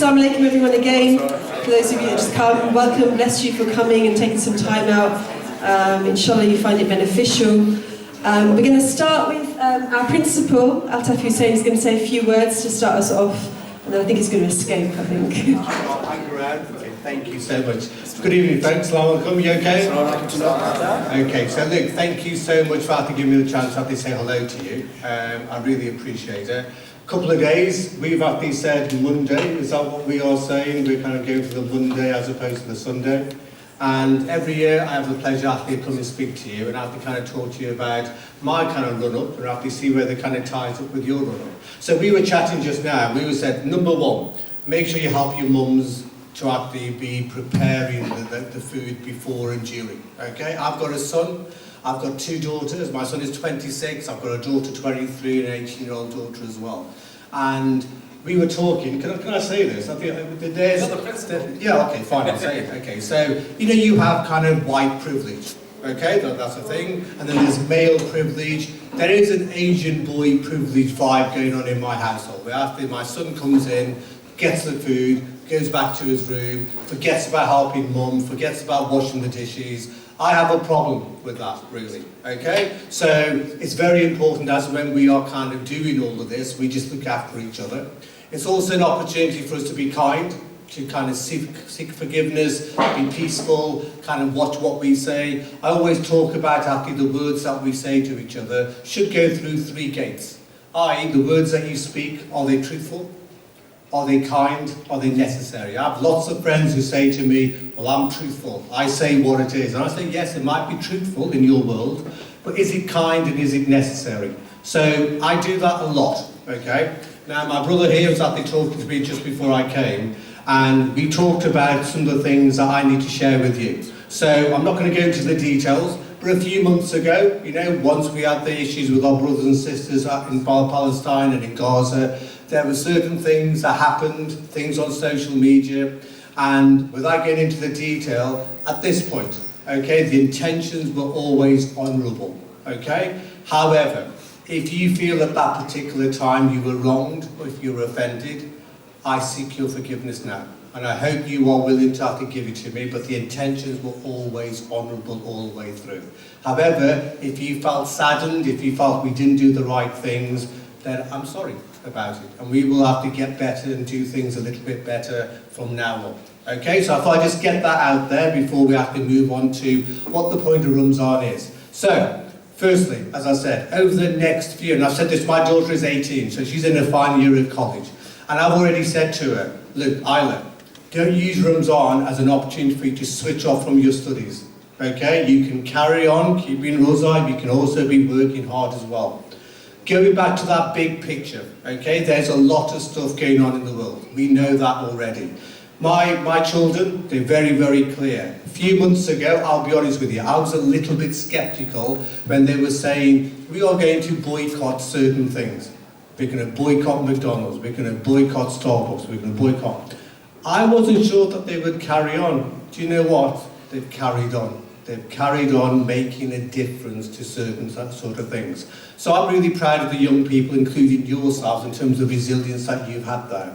Assalamu alaikum everyone again. For those of you that just come, welcome, bless you for coming and taking some time out. Inshallah you find it beneficial. We're going to start with our principal, Altaf Hussein, is going to say a few words to start us off, and then I think he's going to escape, I think. Okay, thank you so much. Good evening, folks. Assalamu alaikum. You okay? Okay, so look, thank you so much for giving me the chance to say hello to you. I really appreciate it. Couple of days, we've actually said Monday, is that what we are saying? We're kind of going for the Monday as opposed to the Sunday. And every year I have the pleasure to come and speak to you and I have to kind of talk to you about my kind of run-up and I have to see where the kind of ties up with your run-up. So we were chatting just now, we said, number one, make sure you help your mums to actually be preparing the food before and during, okay? I've got a son, I've got two daughters, my son is 26, I've got a daughter 23 and an 18-year-old daughter as well. And we were talking, can I say this? I think there's, yeah, okay, fine, I'll say it. Okay, so, you know, you have kind of white privilege, okay, that's a thing, and then there's male privilege. There is an Asian boy privilege vibe going on in my household, where after my son comes in, gets the food, goes back to his room, forgets about helping mum, forgets about washing the dishes. I have a problem with that, really, okay? So it's very important as when we are kind of doing all of this, we just look after each other. It's also an opportunity for us to be kind, to kind of seek forgiveness, be peaceful, kind of watch what we say. I always talk about actually the words that we say to each other should go through three gates. I.e., the words that you speak, are they truthful? Are they kind? Are they necessary? I have lots of friends who say to me, well, I'm truthful. I say what it is. And I say, yes, it might be truthful in your world, but is it kind and is it necessary? So I do that a lot, okay? Now, my brother here was actually talking to me just before I came, and we talked about some of the things that I need to share with you. So I'm not going to go into the details, but a few months ago, you know, once we had the issues with our brothers and sisters in Palestine and in Gaza, there were certain things that happened, things on social media, and without getting into the detail, at this point, okay, the intentions were always honourable, okay? However, if you feel at that particular time you were wronged, or if you were offended, I seek your forgiveness now. And I hope you are willing to have to give it to me, but the intentions were always honourable all the way through. However, if you felt saddened, if you felt we didn't do the right things, then I'm sorry about it. And we will have to get better and do things a little bit better from now on. Okay, so if I just get that out there before we have to move on to what the point of Ramadan is. So, firstly, as I said, over the next few, and I've said this, my daughter is 18, so she's in her final year of college. And I've already said to her, look, Isla, don't use Ramadan as an opportunity for you to switch off from your studies. Okay, you can carry on, keep being Rosa, you can also be working hard as well. Going back to that big picture, okay, there's a lot of stuff going on in the world. We know that already. My children, they're very, very clear. A few months ago, I'll be honest with you, I was a little bit sceptical when they were saying, we are going to boycott certain things. We're going to boycott McDonald's, we're going to boycott Starbucks, we're going to boycott. I wasn't sure that they would carry on. Do you know what? They've carried on. They've carried on making a difference to certain sort of things. So I'm really proud of the young people, including yourselves, in terms of resilience that you've had there.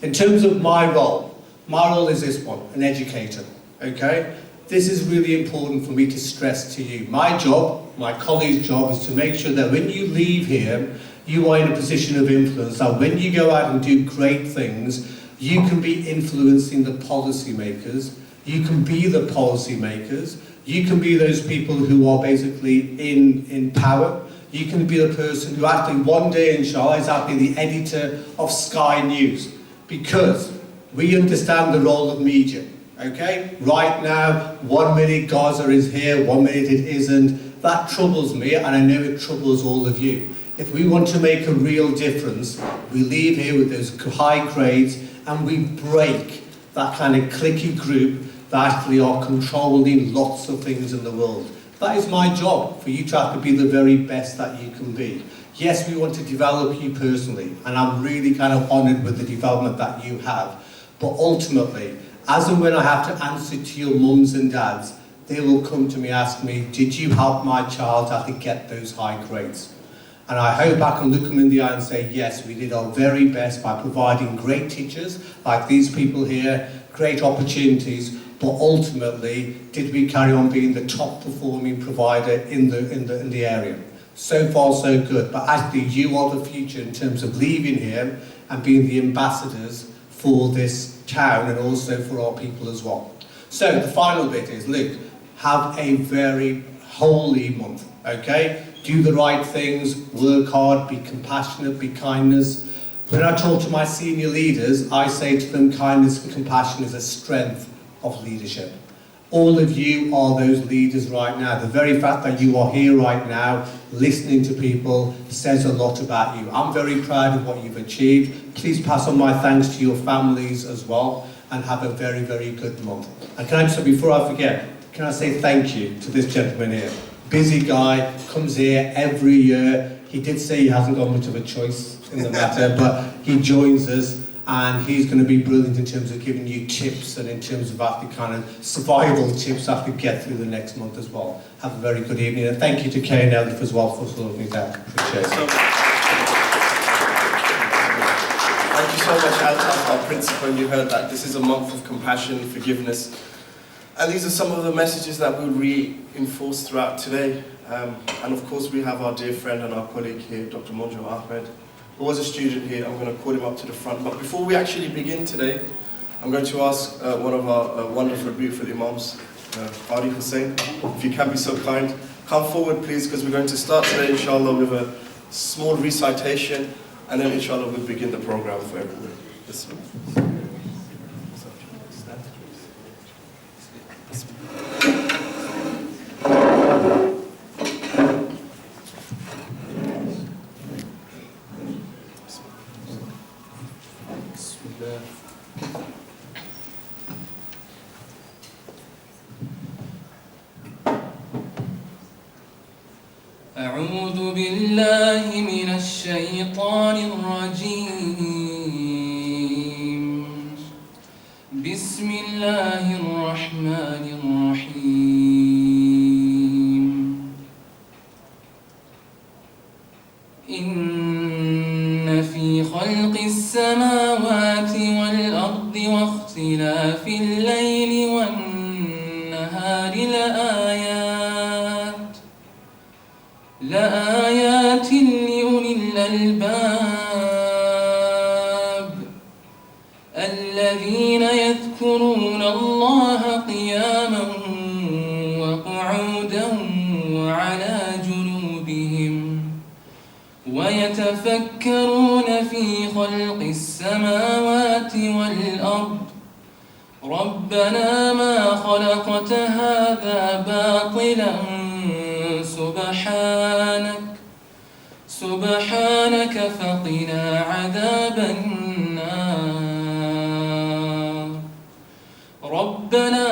In terms of my role is this one, an educator, okay? This is really important for me to stress to you. My job, my colleague's job, is to make sure that when you leave here, you are in a position of influence, that when you go out and do great things, you can be influencing the policymakers, you can be the policymakers, you can be those people who are basically in power, you can be the person who actually one day, inshallah, is actually the editor of Sky News, because we understand the role of media, okay? Right now, 1 minute Gaza is here, 1 minute it isn't. That troubles me, and I know it troubles all of you. If we want to make a real difference, we leave here with those high grades, and we break that kind of cliquey group that actually are controlling lots of things in the world. That is my job, for you to have to be the very best that you can be. Yes, we want to develop you personally, and I'm really kind of honoured with the development that you have. But ultimately, as and when I have to answer to your mums and dads, they will come to me, ask me, did you help my child actually get those high grades? And I hope I can look them in the eye and say, yes, we did our very best by providing great teachers like these people here, great opportunities, but ultimately, did we carry on being the top performing provider in the area? So far, so good. But actually, you are the future in terms of leaving here and being the ambassadors for this town and also for our people as well. So the final bit is, look, have a very holy month, okay? Do the right things, work hard, be compassionate, be kindness. When I talk to my senior leaders, I say to them, kindness and compassion is a strength of leadership. All of you are those leaders right now. The very fact that you are here right now, listening to people, says a lot about you. I'm very proud of what you've achieved. Please pass on my thanks to your families as well, and have a very, very good month. And can I just, before I forget, can I say thank you to this gentleman here? Busy guy, comes here every year. He did say he hasn't got much of a choice in the matter, but he joins us, and he's going to be brilliant in terms of giving you tips and in terms of actually kind of survival tips after get through the next month as well. Have a very good evening, and thank you to Kay and Elif as well for sorting it out. Appreciate it. Thank you so much, Altaf, our principal. You heard that this is a month of compassion, forgiveness. And these are some of the messages that we'll reinforce throughout today. And of course, we have our dear friend and our colleague here, Dr Monjour Ahmed, who was a student here. I'm going to call him up to the front. But before we actually begin today, I'm going to ask one of our wonderful, beautiful imams, Qari Hussein, if you can be so kind. Come forward, please, because we're going to start today, inshallah, with a small recitation, and then, inshallah, we'll begin the program for everybody. أعوذ بالله من الشيطان الرجيم بسم الله الرحمن الرحيم إن في خلق السماوات والأرض واختلاف الليل والنهار لآيات لأولي الألباب الذين يذكرون الله قياما وقعودا وعلى جنوبهم ويتفكرون في خلق السماوات والأرض ربنا ما خلقت هذا باطلا سبحانك فقنا عذاب النار ربنا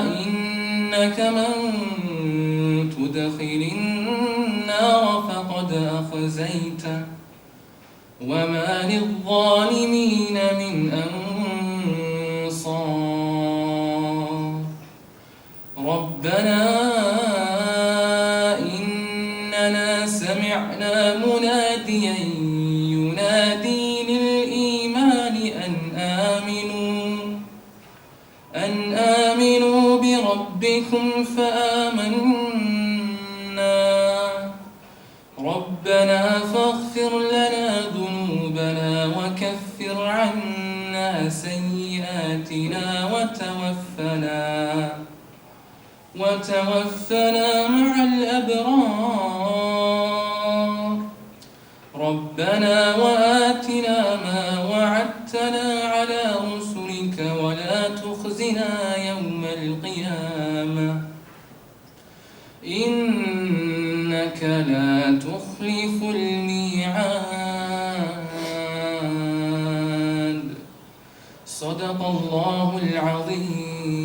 إنك من تدخل النار فقد أخزيته وما للظالمين من أنصار ربنا سمعنا مناديا ينادي للإيمان أن آمنوا بربكم فآمنا ربنا فاغفر لنا ذنوبنا وكفر عنا سيئاتنا وتوفنا مع الأبرار ربنا وآتنا ما وعدتنا على رسلك ولا تخزنا يوم القيامة إنك لا تخلف الميعاد صدق الله العظيم.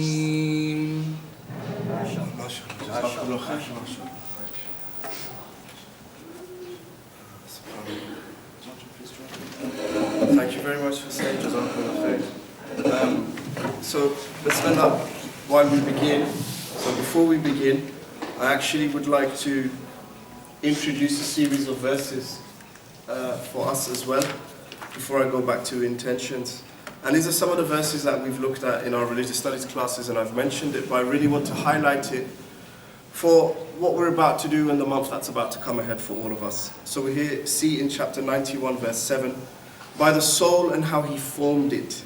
Thank you very much for saying Jazakallah khair. So let's stand up while we begin. So before we begin, I actually would like to introduce a series of verses for us as well, before I go back to intentions. And these are some of the verses that we've looked at in our religious studies classes, and I've mentioned it, but I really want to highlight it for what we're about to do in the month that's about to come ahead for all of us. So we here see in chapter 91, verse 7, by the soul and how he formed it,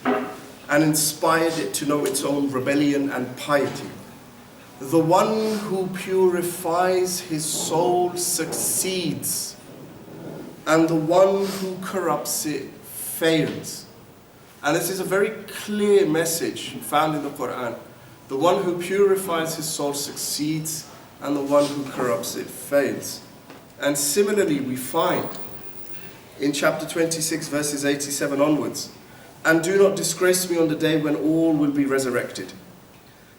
and inspired it to know its own rebellion and piety. The one who purifies his soul succeeds, and the one who corrupts it fails. And this is a very clear message found in the Quran. The one who purifies his soul succeeds, and the one who corrupts it fails. And similarly, we find in chapter 26, verses 87 onwards, and do not disgrace me on the day when all will be resurrected,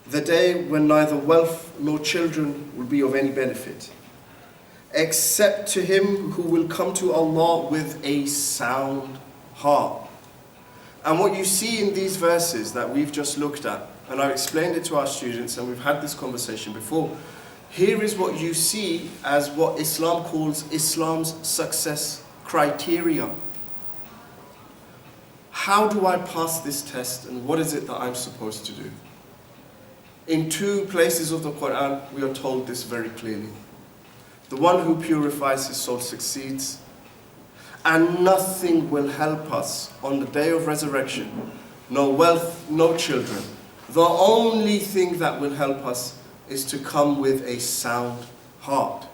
the day when neither wealth nor children will be of any benefit, except to him who will come to Allah with a sound heart. And what you see in these verses that we've just looked at, and I've explained it to our students, and we've had this conversation before, here is what you see as what Islam calls Islam's success criteria. How do I pass this test, and what is it that I'm supposed to do? In 2 places of the Quran, we are told this very clearly. The one who purifies his soul succeeds, and nothing will help us on the day of resurrection. No wealth, no children. The only thing that will help us is to come with a sound heart.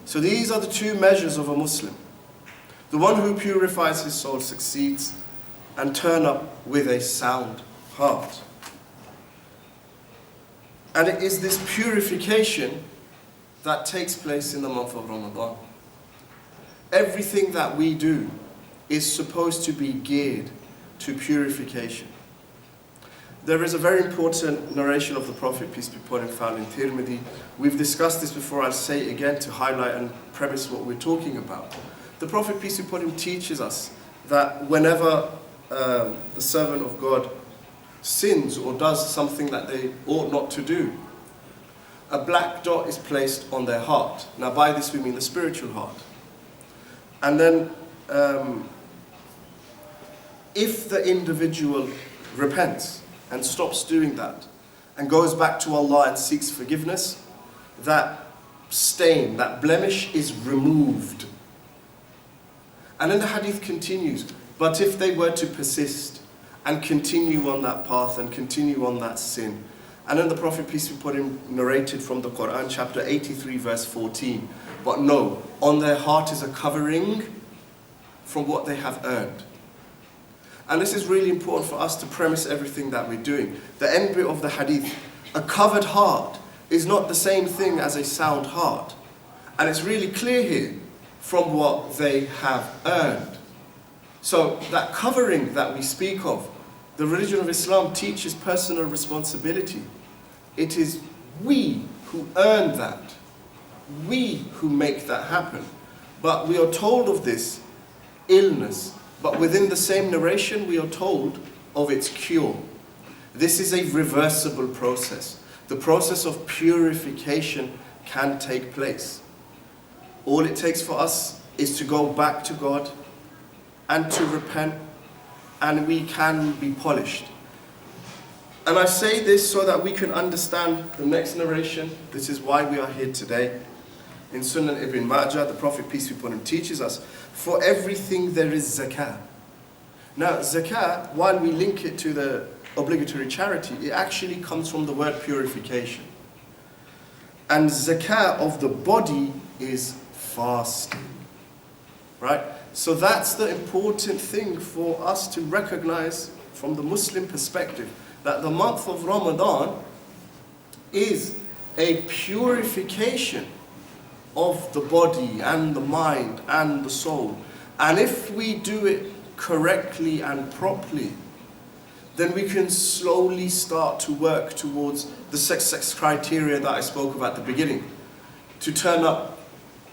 So these are the 2 measures of a Muslim. The one who purifies his soul succeeds, and turn up with a sound heart. And it is this purification that takes place in the month of Ramadan. Everything that we do is supposed to be geared to purification. There is a very important narration of the Prophet, peace be upon him, found in Tirmidhi. We've discussed this before, I'll say it again to highlight and premise what we're talking about. The Prophet, peace be upon him, teaches us that whenever the servant of God sins or does something that they ought not to do, a black dot is placed on their heart. Now by this we mean the spiritual heart. And then if the individual repents and stops doing that and goes back to Allah and seeks forgiveness, that stain, that blemish is removed. And then the hadith continues, but if they were to persist and continue on that path and continue on that sin, and then the Prophet, peace be upon him, narrated from the Quran, chapter 83, verse 14, but no, on their heart is a covering from what they have earned. And this is really important for us to premise everything that we're doing. The end bit of the hadith, a covered heart is not the same thing as a sound heart. And it's really clear here from what they have earned. So that covering that we speak of, the religion of Islam teaches personal responsibility. It is we who earn that. We who make that happen. But we are told of this illness. But within the same narration, we are told of its cure. This is a reversible process. The process of purification can take place. All it takes for us is to go back to God and to repent, and we can be polished. And I say this so that we can understand the next narration. This is why we are here today. In Sunan Ibn Majah, the Prophet, peace be upon him, teaches us, for everything there is zakah. Now, zakah, while we link it to the obligatory charity, it actually comes from the word purification. And zakah of the body is fasting. Right? So that's the important thing for us to recognize from the Muslim perspective, that the month of Ramadan is a purification of the body and the mind and the soul. And if we do it correctly and properly, then we can slowly start to work towards the success criteria that I spoke of at the beginning. To turn up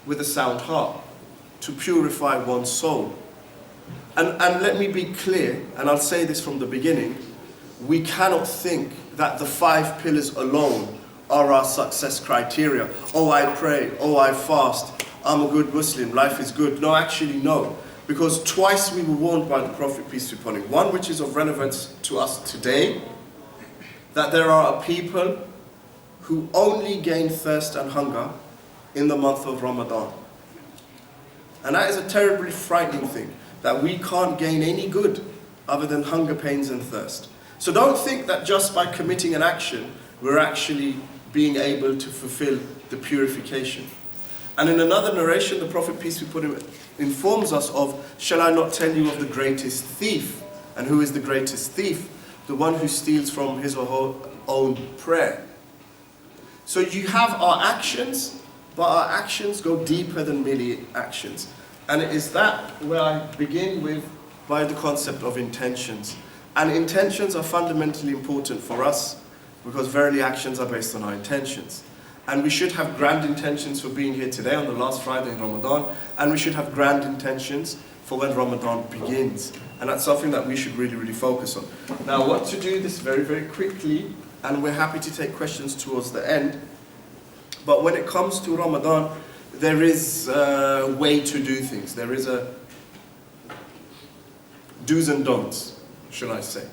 with a sound heart, to purify one's soul. And let me be clear, and I'll say this from the beginning, we cannot think that the 5 pillars alone are our success criteria. Oh, I pray, oh, I fast, I'm a good Muslim, life is good. No, actually no. Because twice we were warned by the Prophet, peace be upon him. One which is of relevance to us today, that there are a people who only gain thirst and hunger in the month of Ramadan. And that is a terribly frightening thing, that we can't gain any good other than hunger, pains and thirst. So don't think that just by committing an action, we're actually being able to fulfill the purification. And in another narration, the Prophet, peace be upon him, informs us of, shall I not tell you of the greatest thief? And who is the greatest thief? The one who steals from his or her own prayer. So you have our actions, but our actions go deeper than merely actions. And it is that where I begin with by the concept of intentions. And intentions are fundamentally important for us because verily actions are based on our intentions. And we should have grand intentions for being here today on the last Friday in Ramadan, and we should have grand intentions for when Ramadan begins. And that's something that we should really, really focus on. Now, I want to do this very, very quickly, and we're happy to take questions towards the end. But when it comes to Ramadan, there is a way to do things. There is a do's and don'ts, shall I say.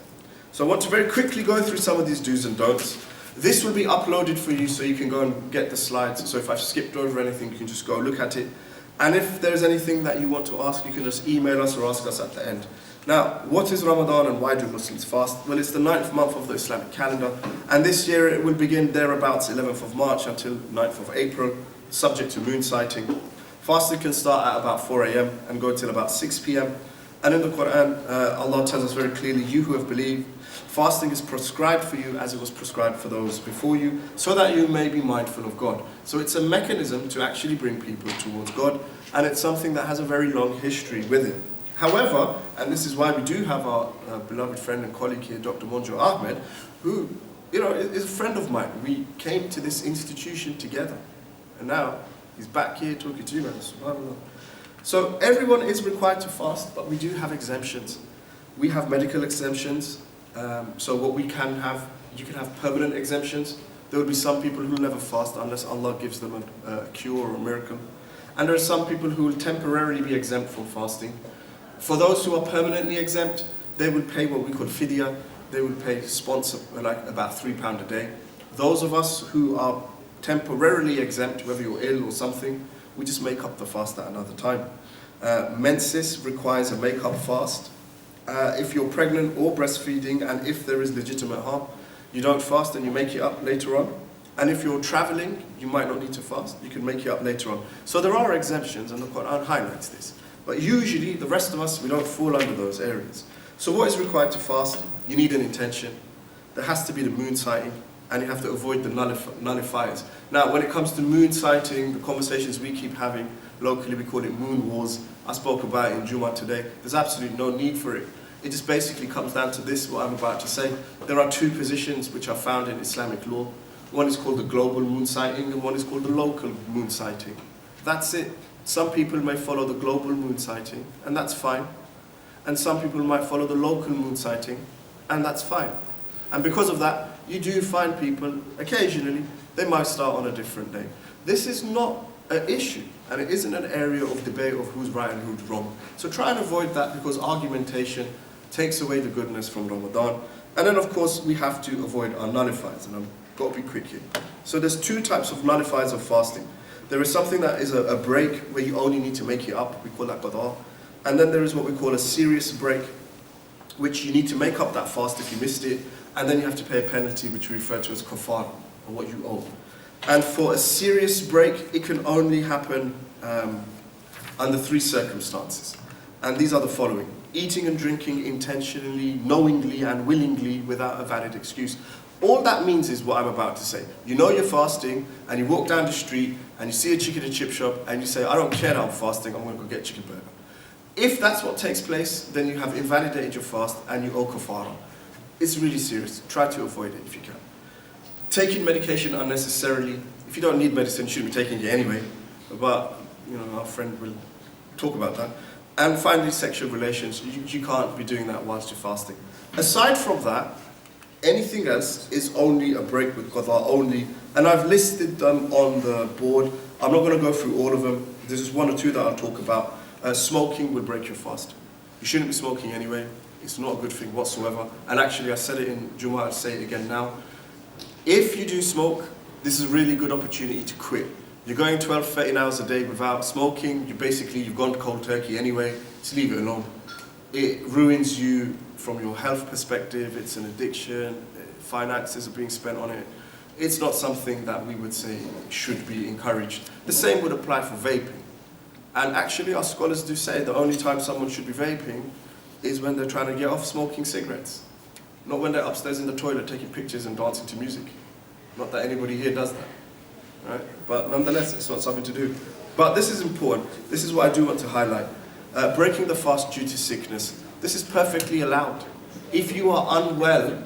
So I want to very quickly go through some of these do's and don'ts. This will be uploaded for you so you can go and get the slides. So if I've skipped over anything, you can just go look at it. And if there's anything that you want to ask, you can just email us or ask us at the end. Now, what is Ramadan and why do Muslims fast? Well, it's the 9th month of the Islamic calendar. And this year it will begin thereabouts 11th of March until 9th of April, subject to moon sighting. Fasting can start at about 4 a.m. and go till about 6 p.m. And in the Quran, Allah tells us very clearly, you who have believed, fasting is prescribed for you as it was prescribed for those before you, so that you may be mindful of God. So it's a mechanism to actually bring people towards God, and it's something that has a very long history with it. However, and this is why we do have our beloved friend and colleague here, Dr Monjour Ahmed, who, is a friend of mine. We came to this institution together, and now he's back here talking to you, man. SubhanAllah. So everyone is required to fast, but we do have exemptions. We have medical exemptions. So what we can have, you can have permanent exemptions. There will be some people who will never fast unless Allah gives them a cure or a miracle. And there are some people who will temporarily be exempt from fasting. For those who are permanently exempt, they will pay what we call fidya. They will pay sponsor, like about £3 a day. Those of us who are temporarily exempt, whether you're ill or something, we just make up the fast at another time. Menses requires a make-up fast. If you're pregnant or breastfeeding, and if there is legitimate harm, you don't fast and you make it up later on. And if you're traveling, you might not need to fast. You can make it up later on. So there are exemptions, and the Quran highlights this. But usually, the rest of us, we don't fall under those areas. So what is required to fast? You need an intention. There has to be the moon sighting, and you have to avoid the nullifiers. Now, when it comes to moon sighting, the conversations we keep having locally, we call it moon wars. I spoke about it in Jummah today. There's absolutely no need for it. It just basically comes down to this, what I'm about to say. There are two positions which are found in Islamic law. One is called the global moon sighting, and one is called the local moon sighting. That's it. Some people may follow the global moon sighting, and that's fine. And some people might follow the local moon sighting, and that's fine. And because of that, you do find people, occasionally, they might start on a different day. This is not an issue, and it isn't an area of debate of who's right and who's wrong. So try and avoid that, because argumentation takes away the goodness from Ramadan. And then, of course, we have to avoid our nullifiers, and I've got to be quick here. So there's two types of nullifiers of fasting. There is something that is a break where you only need to make it up. We call that qada. And then there is what we call a serious break, which you need to make up that fast if you missed it, and then you have to pay a penalty, which we refer to as kafara, or what you owe. And for a serious break, it can only happen under three circumstances. And these are the following: eating and drinking intentionally, knowingly and willingly without a valid excuse. All that means is what I'm about to say. You know you're fasting, and you walk down the street, and you see a chicken and chip shop, and you say, I don't care that I'm fasting, I'm going to go get a chicken burger. If that's what takes place, then you have invalidated your fast, and you owe kafara. It's really serious. Try to avoid it if you can. Taking medication unnecessarily. If you don't need medicine, you shouldn't be taking it anyway. But, our friend will talk about that. And finally, sexual relations. You can't be doing that whilst you're fasting. Aside from that, anything else is only a break with qada only. And I've listed them on the board. I'm not going to go through all of them. There's just one or two that I'll talk about. Smoking will break your fast. You shouldn't be smoking anyway. It's not a good thing whatsoever. And actually, I said it in Jummah, I'll say it again now. If you do smoke, this is a really good opportunity to quit. You're going 12, 13 hours a day without smoking, you've gone cold turkey anyway, just leave it alone. It ruins you from your health perspective, it's an addiction, finances are being spent on it. It's not something that we would say should be encouraged. The same would apply for vaping. And actually our scholars do say the only time someone should be vaping is when they're trying to get off smoking cigarettes. Not when they're upstairs in the toilet taking pictures and dancing to music. Not that anybody here does that. Right? But nonetheless, it's not something to do. But this is important. This is what I do want to highlight. Breaking the fast due to sickness. This is perfectly allowed. If you are unwell,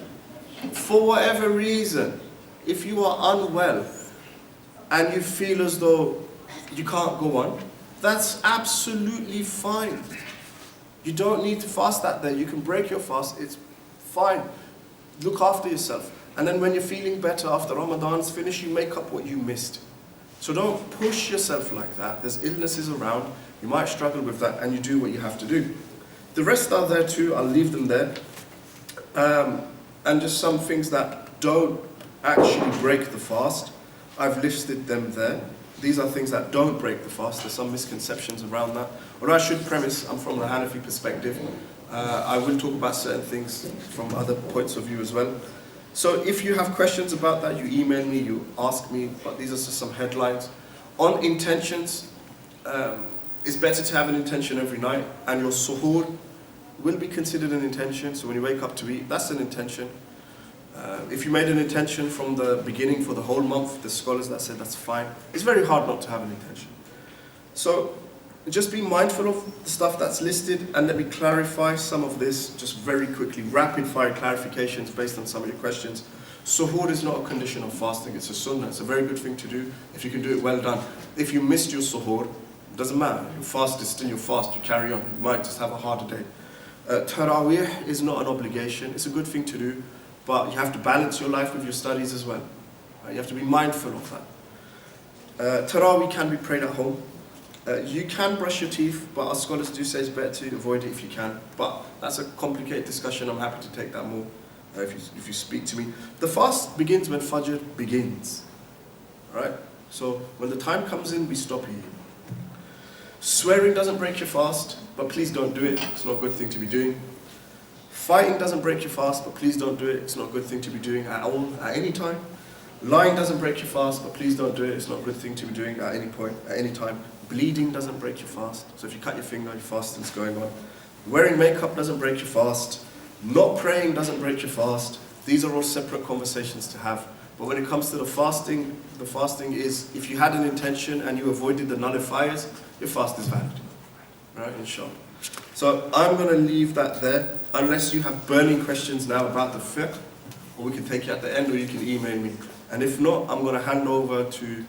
for whatever reason, if you are unwell and you feel as though you can't go on, that's absolutely fine. You don't need to fast that day. You can break your fast. It's fine. Look after yourself. And then when you're feeling better after Ramadan's finished, you make up what you missed. So don't push yourself like that. There's illnesses around. You might struggle with that, and you do what you have to do. The rest are there too. I'll leave them there. And just some things that don't actually break the fast. I've listed them there. These are things that don't break the fast. There's some misconceptions around that. Or I should premise, I'm from the Hanafi perspective. I will talk about certain things from other points of view as well. So if you have questions about that, you email me, you ask me, but these are just some headlines. On intentions, it's better to have an intention every night, and your suhoor will be considered an intention. So when you wake up to eat, that's an intention. If you made an intention from the beginning for the whole month, the scholars that said that's fine. It's very hard not to have an intention. So just be mindful of the stuff that's listed, and let me clarify some of this just very quickly. Rapid fire clarifications based on some of your questions. Suhoor is not a condition of fasting, it's a sunnah. It's a very good thing to do. If you can do it, well done. If you missed your suhoor, it doesn't matter. Your fast is still your fast, you carry on. You might just have a harder day. Taraweeh is not an obligation. It's a good thing to do, but you have to balance your life with your studies as well. You have to be mindful of that. Taraweeh can be prayed at home. You can brush your teeth, but our scholars do say it's better to avoid it if you can. But that's a complicated discussion. I'm happy to take that more if you speak to me. The fast begins when Fajr begins. Right? So when the time comes in, we stop eating. Swearing doesn't break your fast, but please don't do it. It's not a good thing to be doing. Fighting doesn't break your fast, but please don't do it. It's not a good thing to be doing at all, at any time. Lying doesn't break your fast, but please don't do it. It's not a good thing to be doing at any point, at any time. Bleeding doesn't break your fast. So if you cut your finger, your fasting's going on. Wearing makeup doesn't break your fast. Not praying doesn't break your fast. These are all separate conversations to have. But when it comes to the fasting is, if you had an intention and you avoided the nullifiers, your fast is valid. Right, inshallah. So I'm going to leave that there, unless you have burning questions now about the fiqh, or we can take it at the end, or you can email me. And if not, I'm going to hand over to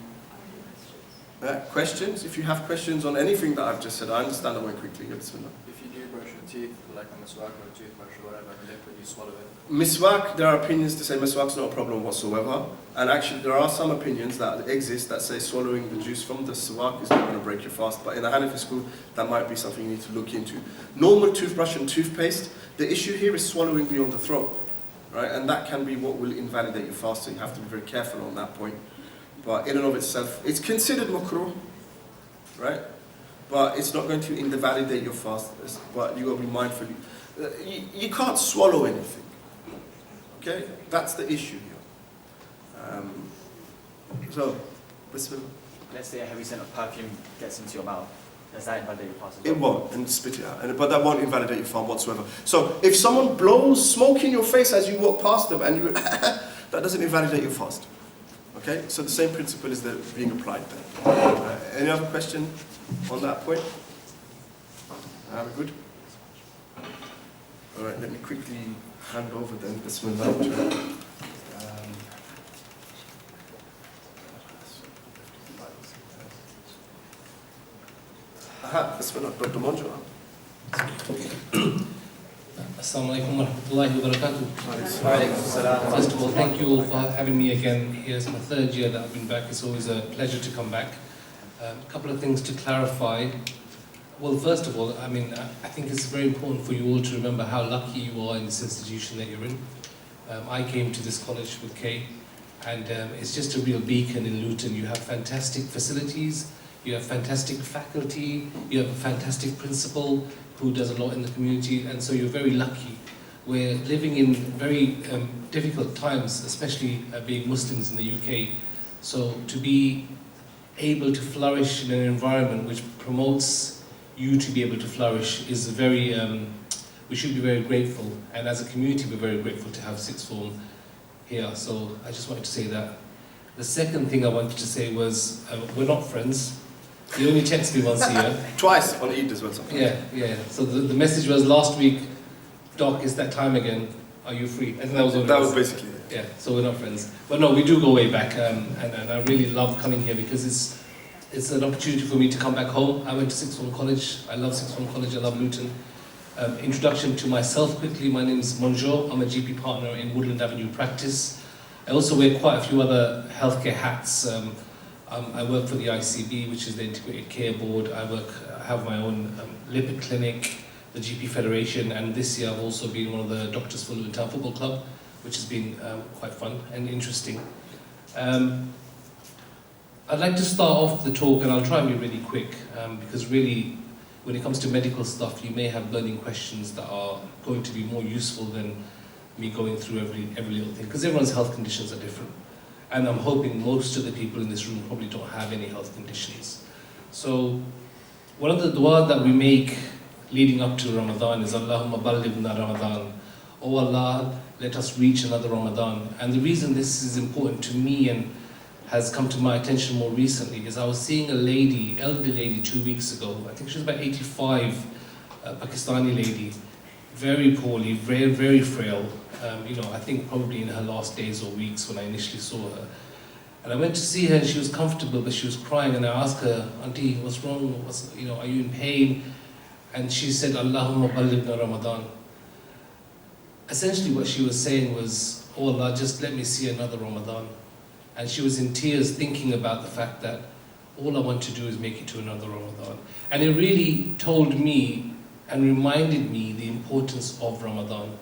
questions. If you have questions on anything that I've just said, I understand I went quickly. If you do brush your teeth, like a miswak or a toothbrush or whatever, liquid, you swallow it. Miswak, there are opinions to say miswak's not a problem whatsoever. And actually, there are some opinions that exist that say swallowing the juice from the siwak is not going to break your fast. But in the Hanafi school, that might be something you need to look into. Normal toothbrush and toothpaste, the issue here is swallowing beyond the throat. Right? And that can be what will invalidate your fast, so you have to be very careful on that point. But in and of itself, it's considered makruh, right? But it's not going to invalidate your fast. But you got to be mindful. You can't swallow anything. Okay, that's the issue here. So, bismillah. Let's say a heavy scent of perfume gets into your mouth. Does that invalidate your fast? It won't, and spit it out. But that won't invalidate your fast whatsoever. So, if someone blows smoke in your face as you walk past them, and you that doesn't invalidate your fast. Okay, so the same principle is being applied there. Any other question on that point? Are we good? All right, let me quickly hand over then. Bismillah. Bismillah, Dr Monjour. Assalamu alaikum wa rahmatullahi wa barakatuh. First of all, thank you all for having me again. Here's my third year that I've been back. It's always a pleasure to come back. A couple of things to clarify. Well, first of all, I mean, I think it's very important for you all to remember how lucky you are in this institution that you're in. I came to this college with Kay, and it's just a real beacon in Luton. You have fantastic facilities, you have fantastic faculty, you have a fantastic principal who does a lot in the community, and so you're very lucky. We're living in very difficult times, especially being Muslims in the UK. So to be able to flourish in an environment which promotes you to be able to flourish is very, we should be very grateful. And as a community, we're very grateful to have sixth form here. So I just wanted to say that. The second thing I wanted to say was, we're not friends. You only text me once a year. Twice on Eid as well. Sometimes. Yeah. So the message was last week, Doc, it's that time again. Are you free? And that was all. That was basically it. Yeah, so we're not friends. But no, we do go way back, and I really love coming here because it's an opportunity for me to come back home. I went to sixth form college. I love sixth form college. I love Luton. Introduction to myself quickly. My name is Monjour. I'm a GP partner in Woodland Avenue Practice. I also wear quite a few other healthcare hats. I work for the ICB, which is the Integrated Care Board. I have my own lipid clinic, the GP Federation, and this year I've also been one of the doctors for Luton Town Football Club, which has been quite fun and interesting. I'd like to start off the talk, and I'll try and be really quick, because really, when it comes to medical stuff, you may have burning questions that are going to be more useful than me going through every little thing, because everyone's health conditions are different. And I'm hoping most of the people in this room probably don't have any health conditions. So, one of the dua that we make leading up to Ramadan is Allahumma ballighna Ramadan. Oh Allah, let us reach another Ramadan. And the reason this is important to me and has come to my attention more recently is I was seeing a lady, elderly lady 2 weeks ago. I think she was about 85, a Pakistani lady, very poorly, very, very frail. I think probably in her last days or weeks when I initially saw her. And I went to see her and she was comfortable, but she was crying, and I asked her, Auntie, what's wrong? Are you in pain? And she said, Allahumma ballighna Ramadan. Essentially what she was saying was, oh Allah, just let me see another Ramadan. And she was in tears thinking about the fact that all I want to do is make it to another Ramadan. And it really told me and reminded me the importance of Ramadan.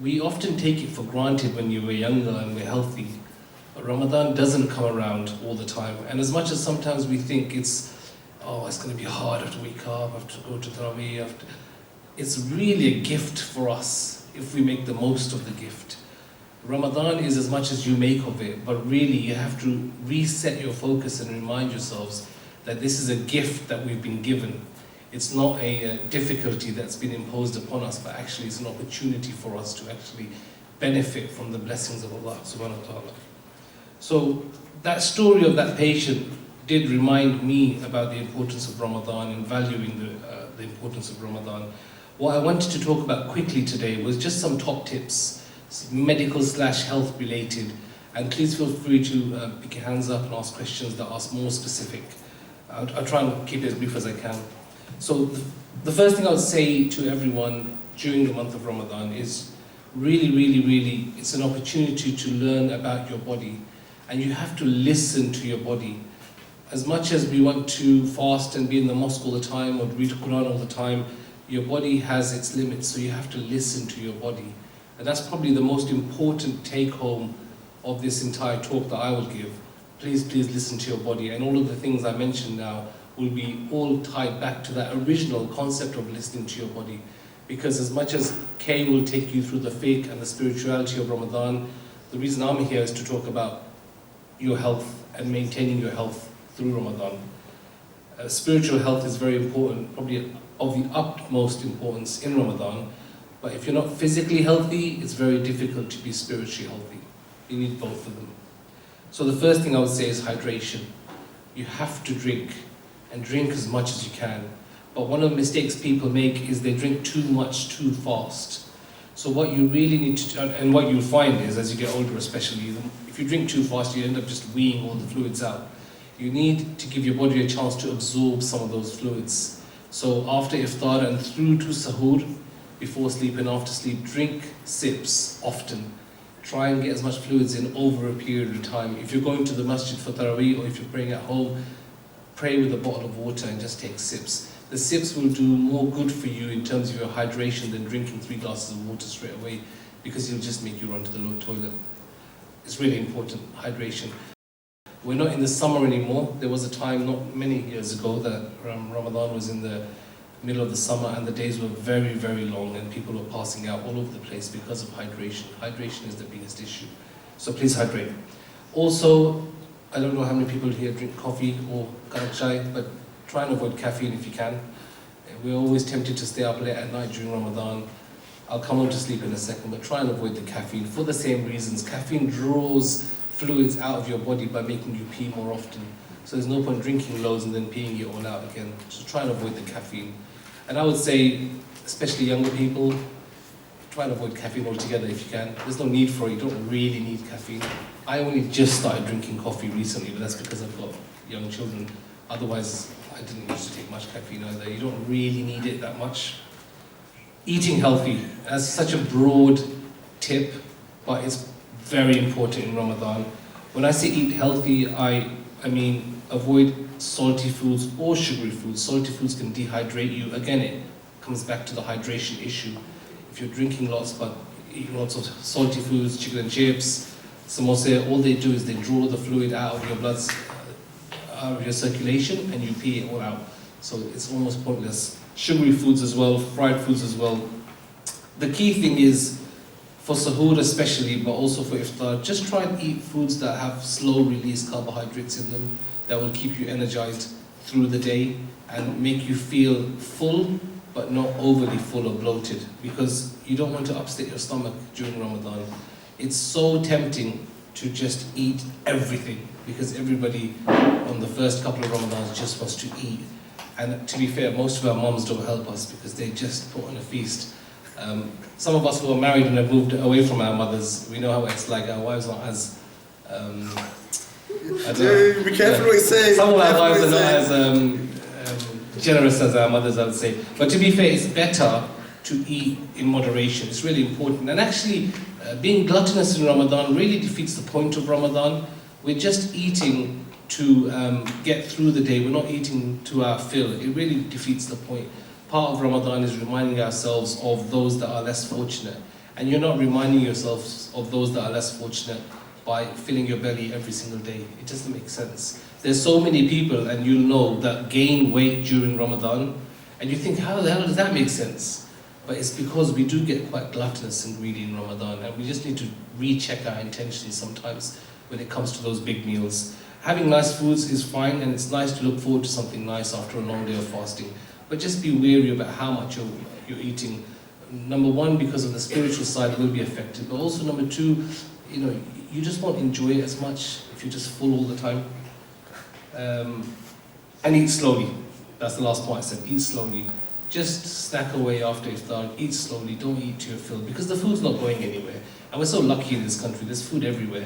We often take it for granted when you were younger and we're healthy, but Ramadan doesn't come around all the time. And as much as sometimes we think it's going to be hard, I have to wake up, I have to go to Taraweeh, it's really a gift for us if we make the most of the gift. Ramadan is as much as you make of it, but really you have to reset your focus and remind yourselves that this is a gift that we've been given. It's not a difficulty that's been imposed upon us, but actually it's an opportunity for us to actually benefit from the blessings of Allah subhanahu wa ta'ala. So that story of that patient did remind me about the importance of Ramadan and valuing the importance of Ramadan. What I wanted to talk about quickly today was just some top tips, medical/health related, and please feel free to pick your hands up and ask questions that are more specific. I'll try and keep it as brief as I can. So the first thing I would say to everyone during the month of Ramadan is really, it's an opportunity to learn about your body, and you have to listen to your body. As much as we want to fast and be in the mosque all the time or read Quran all the time, your body has its limits, so you have to listen to your body. And that's probably the most important take home of this entire talk that I will give. Please listen to your body, and all of the things I mentioned now will be all tied back to that original concept of listening to your body. Because as much as Kay will take you through the fiqh and the spirituality of Ramadan, the reason I'm here is to talk about your health and maintaining your health through Ramadan. Spiritual health is very important, probably of the utmost importance in Ramadan, but if you're not physically healthy, it's very difficult to be spiritually healthy. You need both of them. So the first thing I would say is hydration. You have to drink, and drink as much as you can. But one of the mistakes people make is they drink too much too fast. So what you really need to do, and what you'll find is, as you get older especially, if you drink too fast, you end up just weeing all the fluids out. You need to give your body a chance to absorb some of those fluids. So after iftar and through to sahur, before sleep and after sleep, drink sips often. Try and get as much fluids in over a period of time. If you're going to the masjid for Taraweeh or if you're praying at home, pray with a bottle of water and just take sips. The sips will do more good for you in terms of your hydration than drinking 3 glasses of water straight away, because it'll just make you run to the toilet. It's really important, hydration. We're not in the summer anymore. There was a time not many years ago that Ramadan was in the middle of the summer and the days were very, very long and people were passing out all over the place because of hydration. Hydration is the biggest issue. So please hydrate. Also, I don't know how many people here drink coffee or karak chai, but try and avoid caffeine if you can. We're always tempted to stay up late at night during Ramadan. I'll come on to sleep in a second, but try and avoid the caffeine for the same reasons. Caffeine draws fluids out of your body by making you pee more often. So there's no point drinking loads and then peeing it all out again. So try and avoid the caffeine. And I would say, especially younger people, try and avoid caffeine altogether if you can. There's no need for it. You don't really need caffeine. I only just started drinking coffee recently, but that's because I've got young children. Otherwise, I didn't used to take much caffeine either. You don't really need it that much. Eating healthy, that's such a broad tip, but it's very important in Ramadan. When I say eat healthy, I mean avoid salty foods or sugary foods. Salty foods can dehydrate you. Again, it comes back to the hydration issue. If you're drinking lots but eating lots of salty foods, chicken and chips, samosa, all they do is they draw the fluid out of your blood, out of your circulation, and you pee it all out. So it's almost pointless. Sugary foods as well, fried foods as well. The key thing is, for sahur especially, but also for iftar, just try and eat foods that have slow release carbohydrates in them, that will keep you energized through the day and make you feel full, but not overly full or bloated, because you don't want to upset your stomach during Ramadan. It's so tempting to just eat everything, because everybody on the first couple of Ramadans just wants to eat. And to be fair, most of our moms don't help us because they just put on a feast. Some of us who are married and have moved away from our mothers, we know how it's like. Our wives aren't as... be careful what you say. Some of our wives are not as generous as our mothers, I would say. But to be fair, it's better to eat in moderation. It's really important. And actually, being gluttonous in Ramadan really defeats the point of Ramadan. We're just eating to get through the day. We're not eating to our fill. It really defeats the point. Part of Ramadan is reminding ourselves of those that are less fortunate. And you're not reminding yourselves of those that are less fortunate by filling your belly every single day. It doesn't make sense. There's so many people, and you'll know, that gain weight during Ramadan, and you think, how the hell does that make sense? But it's because we do get quite gluttonous and greedy in Ramadan, and we just need to recheck our intentions sometimes when it comes to those big meals. Having nice foods is fine, and it's nice to look forward to something nice after a long day of fasting. But just be wary about how much you're eating. Number one, because of the spiritual side will be affected, but also number two, you just won't enjoy it as much if you're just full all the time. And eat slowly. That's the last point I said, eat slowly. Just snack away after iftar, eat slowly, don't eat to your fill, because the food's not going anywhere. And we're so lucky in this country, there's food everywhere.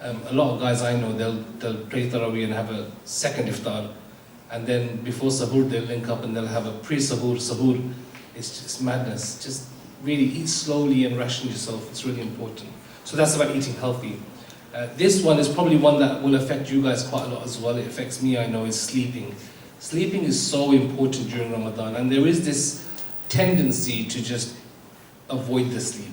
A lot of guys I know, they'll pray Taraweeh and have a second iftar, and then before sahur they'll link up and they'll have a pre-sahur, sahur. It's just madness. Just really eat slowly and ration yourself, it's really important. So that's about eating healthy. This one is probably one that will affect you guys quite a lot as well. It affects me, I know, is sleeping. Sleeping is so important during Ramadan, and there is this tendency to just avoid the sleep.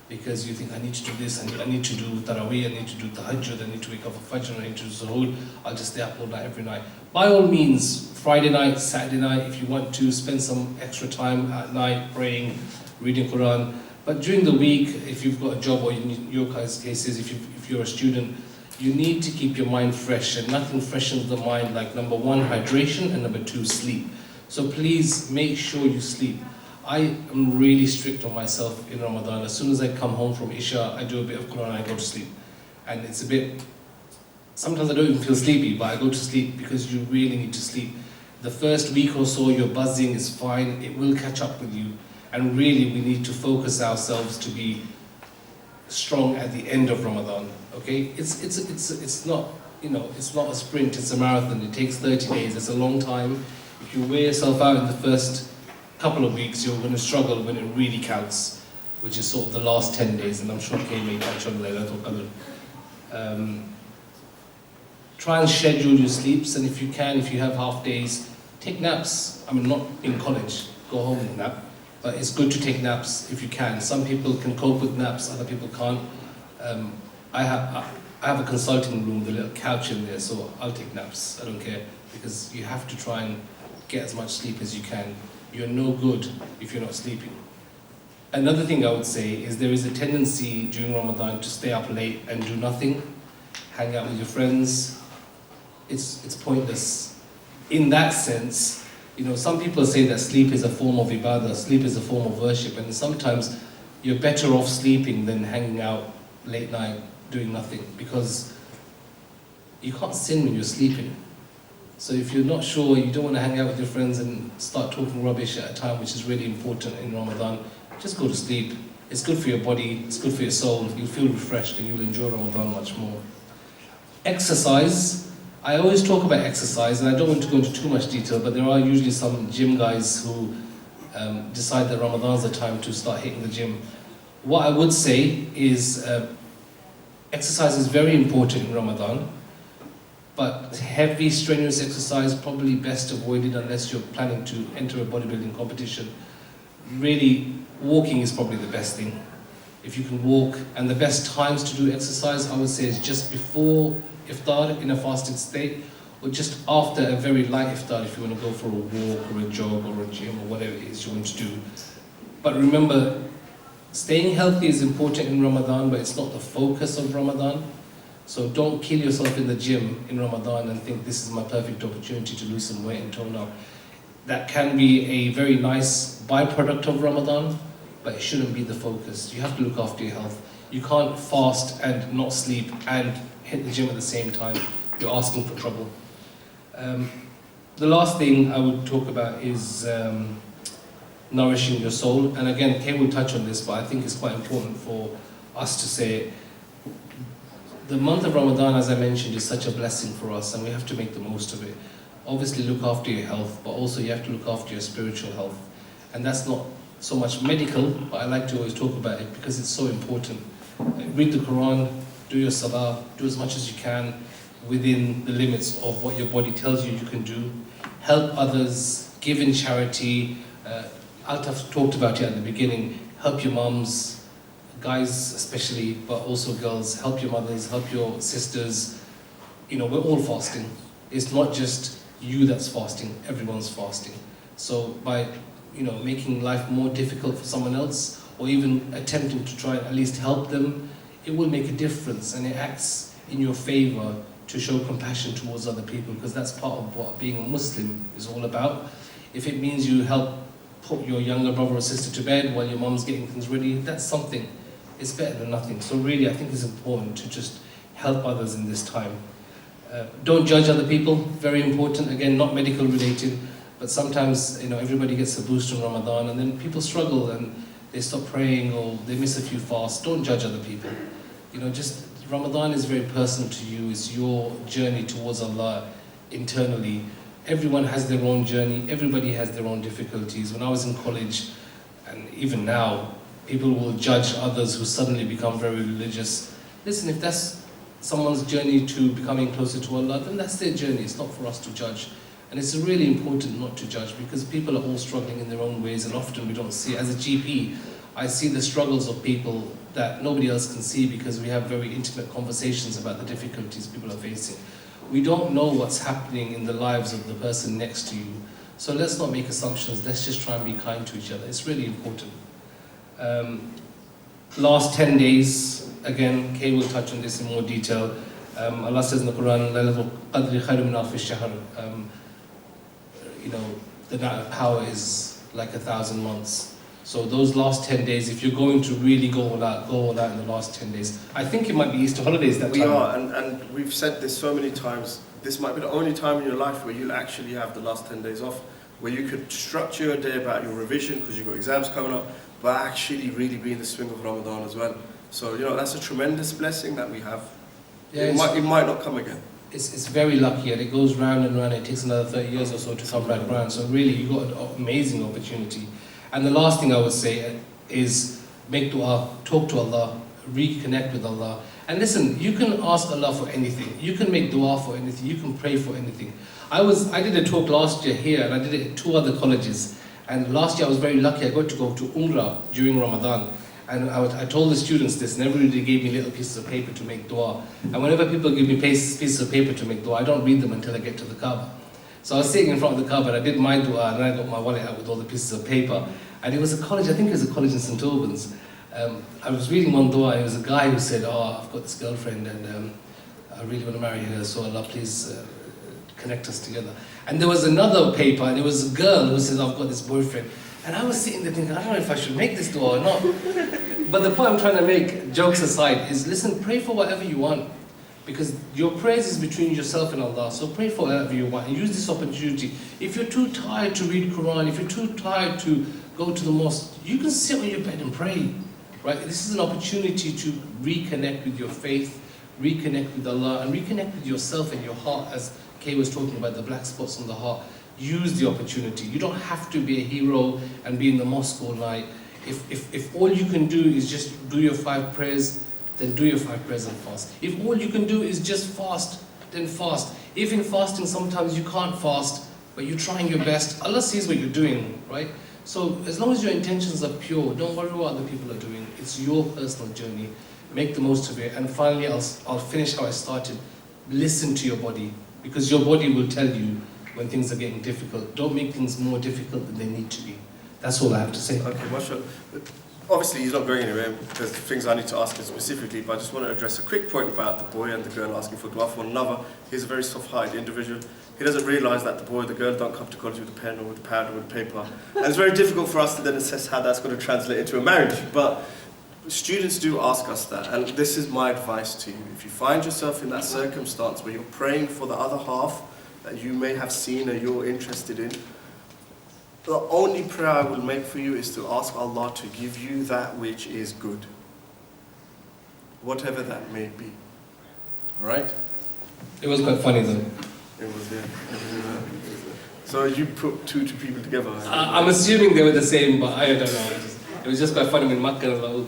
Because you think, I need to do this, I need to do Taraweeh, I need to do Tahajjud, I need to wake up for Fajr, I need to do Zuhur, I'll just stay up all night every night. By all means, Friday night, Saturday night, if you want to spend some extra time at night praying, reading Quran. But during the week, if you've got a job, or in your cases, if you're a student, you need to keep your mind fresh, and nothing freshens the mind like number one, hydration, and number two, sleep. So please make sure you sleep. I am really strict on myself in Ramadan. As soon as I come home from Isha, I do a bit of Quran and I go to sleep. And it's a bit, sometimes I don't even feel sleepy, but I go to sleep because you really need to sleep. The first week or so, you're buzzing, it's fine, it will catch up with you. And really, we need to focus ourselves to be strong at the end of Ramadan, okay? It's not, it's not a sprint, it's a marathon. It takes 30 days, it's a long time. If you wear yourself out in the first couple of weeks, you're going to struggle when it really counts, which is sort of the last 10 days, and I'm sure Kay may touch on Laylatul Qadr. try and schedule your sleeps, and if you can, if you have half days, take naps. I mean, not in college, go home and nap, but it's good to take naps if you can. Some people can cope with naps, other people can't. I have a consulting room with a little couch in there, so I'll take naps, I don't care, because you have to try and get as much sleep as you can. You're no good if you're not sleeping. Another thing I would say is there is a tendency during Ramadan to stay up late and do nothing, hang out with your friends. It's pointless. In that sense, you know, some people say that sleep is a form of ibadah, sleep is a form of worship, and sometimes you're better off sleeping than hanging out late night doing nothing, because you can't sin when you're sleeping. So if you're not sure, you don't want to hang out with your friends and start talking rubbish at a time which is really important in Ramadan, just go to sleep. It's good for your body, it's good for your soul, you'll feel refreshed and you'll enjoy Ramadan much more. Exercise. I always talk about exercise, and I don't want to go into too much detail, but there are usually some gym guys who decide that Ramadan's the time to start hitting the gym. What I would say is exercise is very important in Ramadan, but heavy, strenuous exercise probably best avoided unless you're planning to enter a bodybuilding competition. Really, walking is probably the best thing. If you can walk, and the best times to do exercise, I would say, is just before iftar in a fasted state, or just after a very light iftar if you want to go for a walk or a jog or a gym or whatever it is you want to do. But remember, staying healthy is important in Ramadan, but it's not the focus of Ramadan. So don't kill yourself in the gym in Ramadan and think this is my perfect opportunity to lose some weight and tone up. That can be a very nice byproduct of Ramadan, but it shouldn't be the focus. You have to look after your health. You can't fast and not sleep and hit the gym at the same time. You're asking for trouble. The last thing I would talk about is nourishing your soul. And again, Kay will touch on this, but I think it's quite important for us to say, the month of Ramadan, as I mentioned, is such a blessing for us, and we have to make the most of it. Obviously look after your health, but also you have to look after your spiritual health. And that's not so much medical, but I like to always talk about it because it's so important. Read the Quran, do your salah, do as much as you can within the limits of what your body tells you you can do. Help others, give in charity. Altaf talked about it at the beginning. Help your mums, guys especially, but also girls. Help your mothers, help your sisters. You know, we're all fasting. It's not just you that's fasting, everyone's fasting. So by, you know, making life more difficult for someone else, or even attempting to try and at least help them, it will make a difference, and it acts in your favor to show compassion towards other people, because that's part of what being a Muslim is all about. If it means you help put your younger brother or sister to bed while your mum's getting things ready, that's something. It's better than nothing. So really, I think it's important to just help others in this time. Don't judge other people, very important. Again, not medical related, but sometimes, you know, everybody gets a boost in Ramadan, and then people struggle and they stop praying or they miss a few fasts. Don't judge other people. You know, just Ramadan is very personal to you. It's your journey towards Allah internally. Everyone has their own journey. Everybody has their own difficulties. When I was in college, and even now, people will judge others who suddenly become very religious. Listen, if that's someone's journey to becoming closer to Allah, then that's their journey. It's not for us to judge. And it's really important not to judge, because people are all struggling in their own ways, and often we don't see. As a GP, I see the struggles of people that nobody else can see, because we have very intimate conversations about the difficulties people are facing. We don't know what's happening in the lives of the person next to you. So let's not make assumptions. Let's just try and be kind to each other. It's really important. Last 10 days, again, Kay will touch on this in more detail. Allah says in the Quran, Laylatul Qadri khayrun min alfi shahr. You know, the night of power is like 1,000 months. So those last 10 days, if you're going to really go all out in the last 10 days. I think it might be Easter holidays that time. We are, and we've said this so many times. This might be the only time in your life where you'll actually have the last 10 days off, where you could structure your day about your revision because you've got exams coming up, but actually really be in the swing of Ramadan as well. So, you know, that's a tremendous blessing that we have. Yeah, it might not come again. It's very lucky, and it goes round and round. It takes another 30 years or so to come back round. So really, you've got an amazing opportunity. And the last thing I would say is make dua, talk to Allah, reconnect with Allah. And listen, you can ask Allah for anything. You can make dua for anything. You can pray for anything. I did a talk last year here, and I did it at 2 other colleges. And last year I was very lucky. I got to go to Umrah during Ramadan. And I told the students this, and everybody gave me little pieces of paper to make dua. And whenever people give me pieces of paper to make dua, I don't read them until I get to the Kaaba. So I was sitting in front of the Kaaba, and I did my dua, and then I got my wallet out with all the pieces of paper. And it was a college, I think it was a college in St. Albans. I was reading one dua, and it was a guy who said, I've got this girlfriend, and I really want to marry her, so Allah, please connect us together. And there was another paper, and it was a girl who says, I've got this boyfriend. And I was sitting there thinking, I don't know if I should make this dua or not. But the point I'm trying to make, jokes aside, is listen, pray for whatever you want. Because your prayers is between yourself and Allah. So pray for whatever you want and use this opportunity. If you're too tired to read Quran, if you're too tired to go to the mosque, you can sit on your bed and pray. Right? This is an opportunity to reconnect with your faith, reconnect with Allah, and reconnect with yourself and your heart, as Kay was talking about the black spots on the heart. Use the opportunity. You don't have to be a hero and be in the mosque all night. If all you can do is just do your 5 prayers, then do your 5 prayers and fast. If all you can do is just fast, then fast. If in fasting sometimes you can't fast, but you're trying your best, Allah sees what you're doing, right? So as long as your intentions are pure, don't worry what other people are doing. It's your personal journey. Make the most of it. And finally, I'll finish how I started. Listen to your body, because your body will tell you when things are getting difficult. Don't make things more difficult than they need to be. That's all I have to say. Okay, mashallah. Obviously, he's not going anywhere. There's things I need to ask him specifically, but I just want to address a quick point about the boy and the girl asking for dua for one another. He's a very soft-hearted individual. He doesn't realise that the boy or the girl don't come to college with a pen or with a pad or with paper. And it's very difficult for us to then assess how that's going to translate into a marriage. But students do ask us that, and this is my advice to you. If you find yourself in that circumstance where you're praying for the other half that you may have seen or you're interested in, the only prayer I will make for you is to ask Allah to give you that which is good, whatever that may be. Alright? It was quite funny though. It was, yeah. So you put two people together? I'm assuming they were the same, but I don't know. It was just quite funny when Makkah and Allah.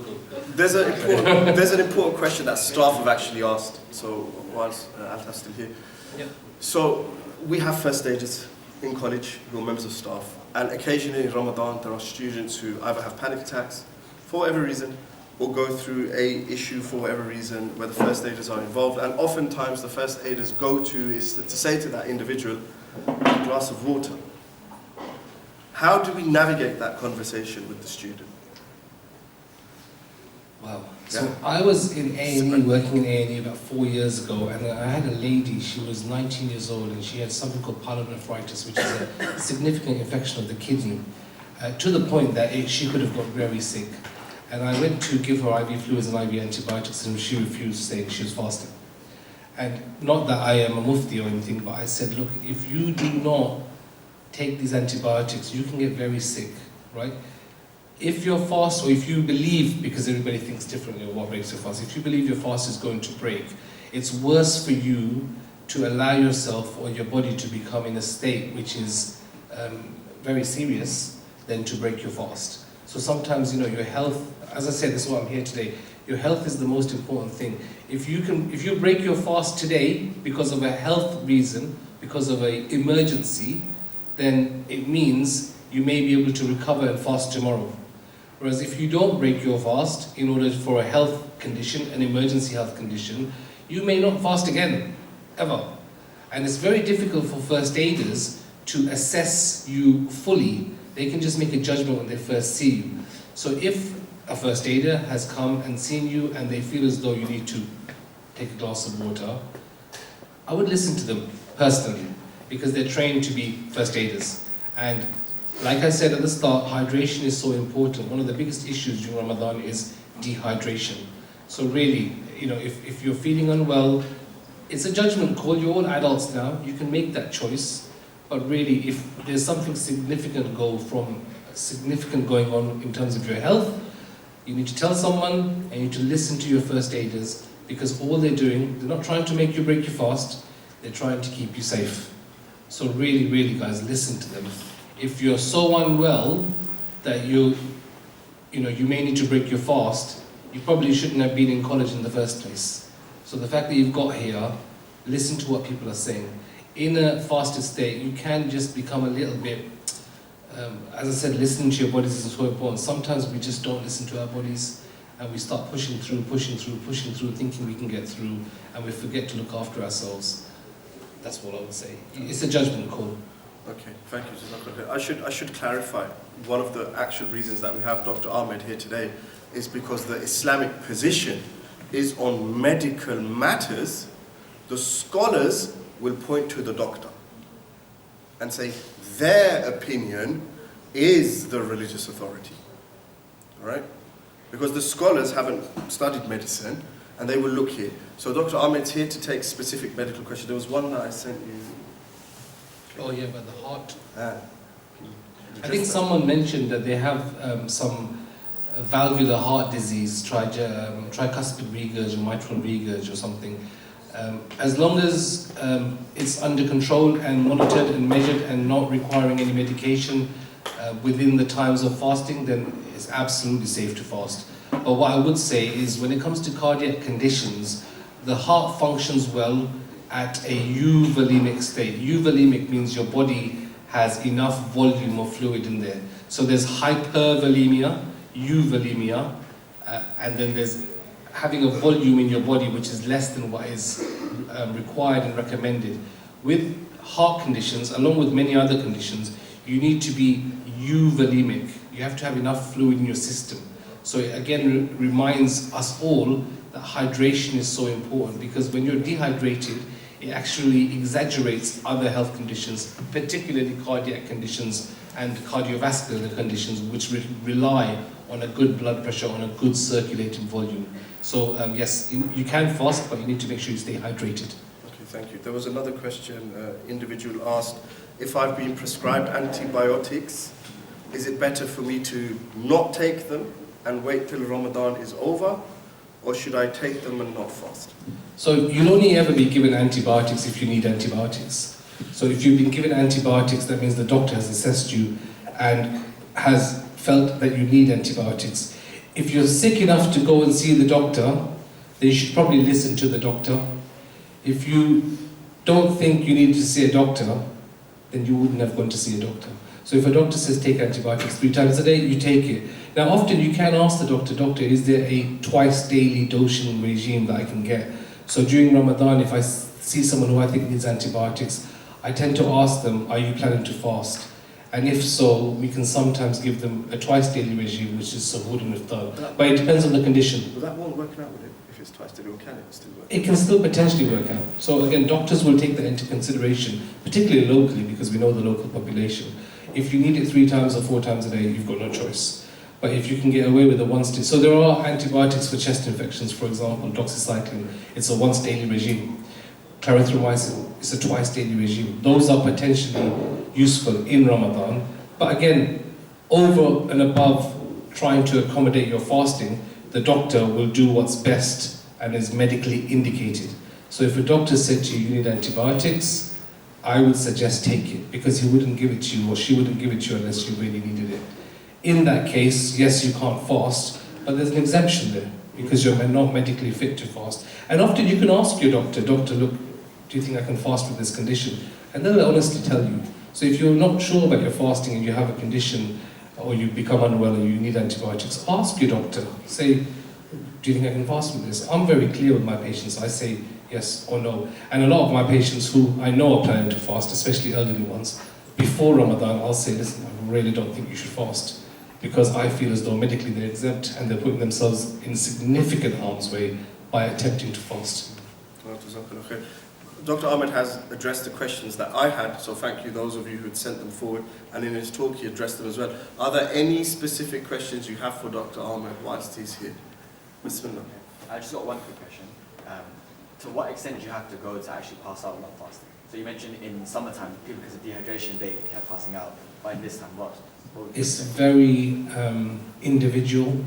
There's an important question that staff have actually asked. So whilst Alta's still here. Yeah. So we have first aiders in college who are members of staff, and occasionally in Ramadan there are students who either have panic attacks for whatever reason, or go through a issue for whatever reason where the first aiders are involved, and oftentimes the first aiders go-to is to say to that individual, a glass of water. How do we navigate that conversation with the student? Wow. So I was in A&E, working in A&E about 4 years ago, and I had a lady, she was 19 years old, and she had something called pyelonephritis, which is a significant infection of the kidney, to the point that she could have got very sick. And I went to give her IV fluids and IV antibiotics, and she refused, saying she was fasting. And not that I am a mufti or anything, but I said, look, if you do not take these antibiotics, you can get very sick, right? If your fast, or if you believe, because everybody thinks differently of what breaks your fast, if you believe your fast is going to break, it's worse for you to allow yourself or your body to become in a state which is very serious than to break your fast. So sometimes, your health, as I said, this is why I'm here today, your health is the most important thing. If you break your fast today because of a health reason, because of an emergency, then it means you may be able to recover and fast tomorrow. Whereas if you don't break your fast in order for a health condition, an emergency health condition, you may not fast again, ever. And it's very difficult for first aiders to assess you fully. They can just make a judgment when they first see you. So if a first aider has come and seen you and they feel as though you need to take a glass of water, I would listen to them personally, because they're trained to be first aiders. And like I said at the start, hydration is so important. One of the biggest issues during Ramadan is dehydration. So really, if you're feeling unwell, it's a judgment call. You're all adults now. You can make that choice. But really, if there's something significant going on in terms of your health, you need to tell someone, and you need to listen to your first aiders, because all they're doing, they're not trying to make you break your fast, they're trying to keep you safe. So really, really, guys, listen to them. If you're so unwell that you may need to break your fast, you probably shouldn't have been in college in the first place. So the fact that you've got here, listen to what people are saying. In a fasted state, you can just become a little bit, as I said, listening to your bodies is so important. Sometimes we just don't listen to our bodies and we start pushing through, thinking we can get through, and we forget to look after ourselves. That's what I would say. It's a judgment call. Okay, thank you. I should clarify, one of the actual reasons that we have Dr. Ahmed here today is because the Islamic position is on medical matters. The scholars will point to the doctor and say their opinion is the religious authority, all right? Because the scholars haven't studied medicine and they will look here. So Dr. Ahmed's here to take specific medical questions. There was one that I sent you. Oh yeah, about the heart. Can I think someone mentioned that they have some valvular heart disease, tricuspid regurg or mitral regurg or something. As long as it's under control and monitored and measured and not requiring any medication within the times of fasting, then it's absolutely safe to fast. But what I would say is when it comes to cardiac conditions, the heart functions well at a euvolemic state. Euvolemic means your body has enough volume of fluid in there. So there's hypervolemia, euvolemia, and then there's having a volume in your body which is less than what is required and recommended. With heart conditions, along with many other conditions, you need to be euvolemic. You have to have enough fluid in your system. So it again reminds us all that hydration is so important, because when you're dehydrated, it actually exaggerates other health conditions, particularly cardiac conditions and cardiovascular conditions, which rely on a good blood pressure, on a good circulating volume. So yes, you can fast, but you need to make sure you stay hydrated. Okay, thank you. There was another question. Individual asked, if I've been prescribed antibiotics, is it better for me to not take them and wait till Ramadan is over, or should I take them and not fast? So you'll only ever be given antibiotics if you need antibiotics. So if you've been given antibiotics, that means the doctor has assessed you and has felt that you need antibiotics. If you're sick enough to go and see the doctor, then you should probably listen to the doctor. If you don't think you need to see a doctor, then you wouldn't have gone to see a doctor. So if a doctor says take antibiotics 3 times a day, you take it. Now often you can ask the doctor, is there a twice daily dosing regime that I can get? So during Ramadan, if I see someone who I think needs antibiotics, I tend to ask them, are you planning to fast? And if so, we can sometimes give them a twice daily regime, which is suhoor and iftar. But it depends on the condition. Well, that won't work out with it if it's twice daily, or can it still work? It can still potentially work out. So again, doctors will take that into consideration, particularly locally, because we know the local population. If you need it 3 times or 4 times a day, you've got no choice. But if you can get away with a once daily, so there are antibiotics for chest infections, for example, doxycycline, it's a once daily regime. Clarithromycin, it's a twice daily regime. Those are potentially useful in Ramadan. But again, over and above trying to accommodate your fasting, the doctor will do what's best and is medically indicated. So if a doctor said to you, you need antibiotics, I would suggest take it, because he wouldn't give it to you, or she wouldn't give it to you unless you really needed it. In that case, yes, you can't fast, but there's an exemption there, because you're not medically fit to fast. And often you can ask your doctor, look, do you think I can fast with this condition? And they'll honestly tell you. So if you're not sure about your fasting and you have a condition, or you become unwell and you need antibiotics, ask your doctor. Say, do you think I can fast with this? I'm very clear with my patients. I say yes or no. And a lot of my patients who I know are planning to fast, especially elderly ones, before Ramadan, I'll say, listen, I really don't think you should fast, because I feel as though medically they're exempt and they're putting themselves in significant harm's way by attempting to fast. Dr. Ahmed has addressed the questions that I had, so thank you those of you who had sent them forward, and in his talk he addressed them as well. Are there any specific questions you have for Dr. Ahmed whilst he's here? Bismillah. I just got one quick question. To what extent do you have to go to actually pass out while fasting? So you mentioned in summertime, people because of dehydration, they kept passing out, but in this time, what? It's very individual.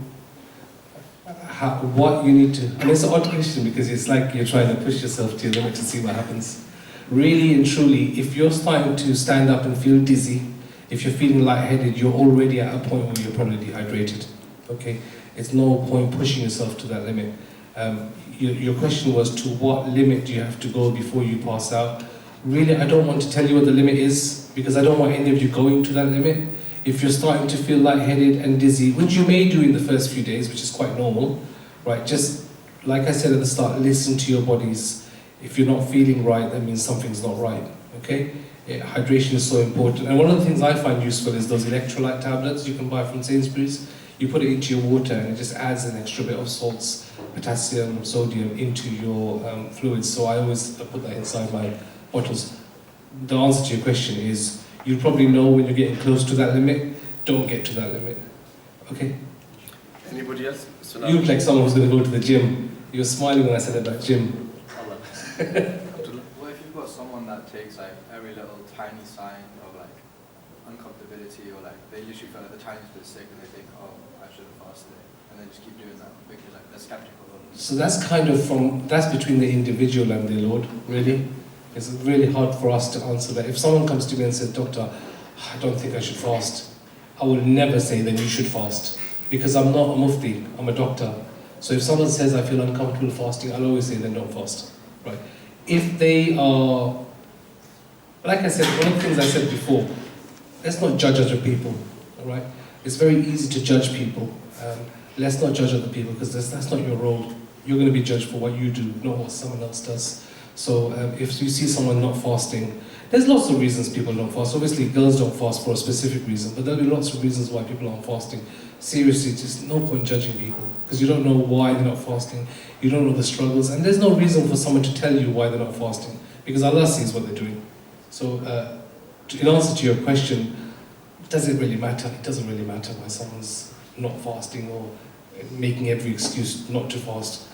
What you need to, and it's an odd question because it's like you're trying to push yourself to your limit to see what happens. Really and truly, if you're starting to stand up and feel dizzy, if you're feeling lightheaded, you're already at a point where you're probably dehydrated. Okay, it's no point pushing yourself to that limit. Your question was to what limit do you have to go before you pass out? Really, I don't want to tell you what the limit is because I don't want any of you going to that limit. If you're starting to feel lightheaded and dizzy, which you may do in the first few days, which is quite normal, right? Just like I said at the start, listen to your bodies. If you're not feeling right, that means something's not right, okay? Hydration is so important. And one of the things I find useful is those electrolyte tablets you can buy from Sainsbury's. You put it into your water and it just adds an extra bit of salts, potassium, sodium into your fluids. So I always put that inside my bottles. The answer to your question is, you probably know when you're getting close to that limit, don't get to that limit, okay? Anybody else? So You look like someone who's going to go to the gym. You were smiling when I said about gym. What if you've got someone that takes like every little tiny sign of like uncomfortability or like they literally feel like the tiniest bit sick and they think, oh, I should have fasted, and then just keep doing that because like they're skeptical of it. So that's kind of that's between the individual and the Lord, really. It's really hard for us to answer that. If someone comes to me and says, Doctor, I don't think I should fast, I will never say then you should fast. Because I'm not a mufti, I'm a doctor. So if someone says I feel uncomfortable fasting, I'll always say then don't fast. Right? If they are, like I said, one of the things I said before, let's not judge other people. Alright? It's very easy to judge people. Let's not judge other people because that's not your role. You're going to be judged for what you do, not what someone else does. So if you see someone not fasting, there's lots of reasons people don't fast. Obviously, girls don't fast for a specific reason, but there'll be lots of reasons why people aren't fasting. Seriously, just no point judging people because you don't know why they're not fasting. You don't know the struggles, and there's no reason for someone to tell you why they're not fasting because Allah sees what they're doing. So, in answer to your question, does it really matter? It doesn't really matter why someone's not fasting or making every excuse not to fast.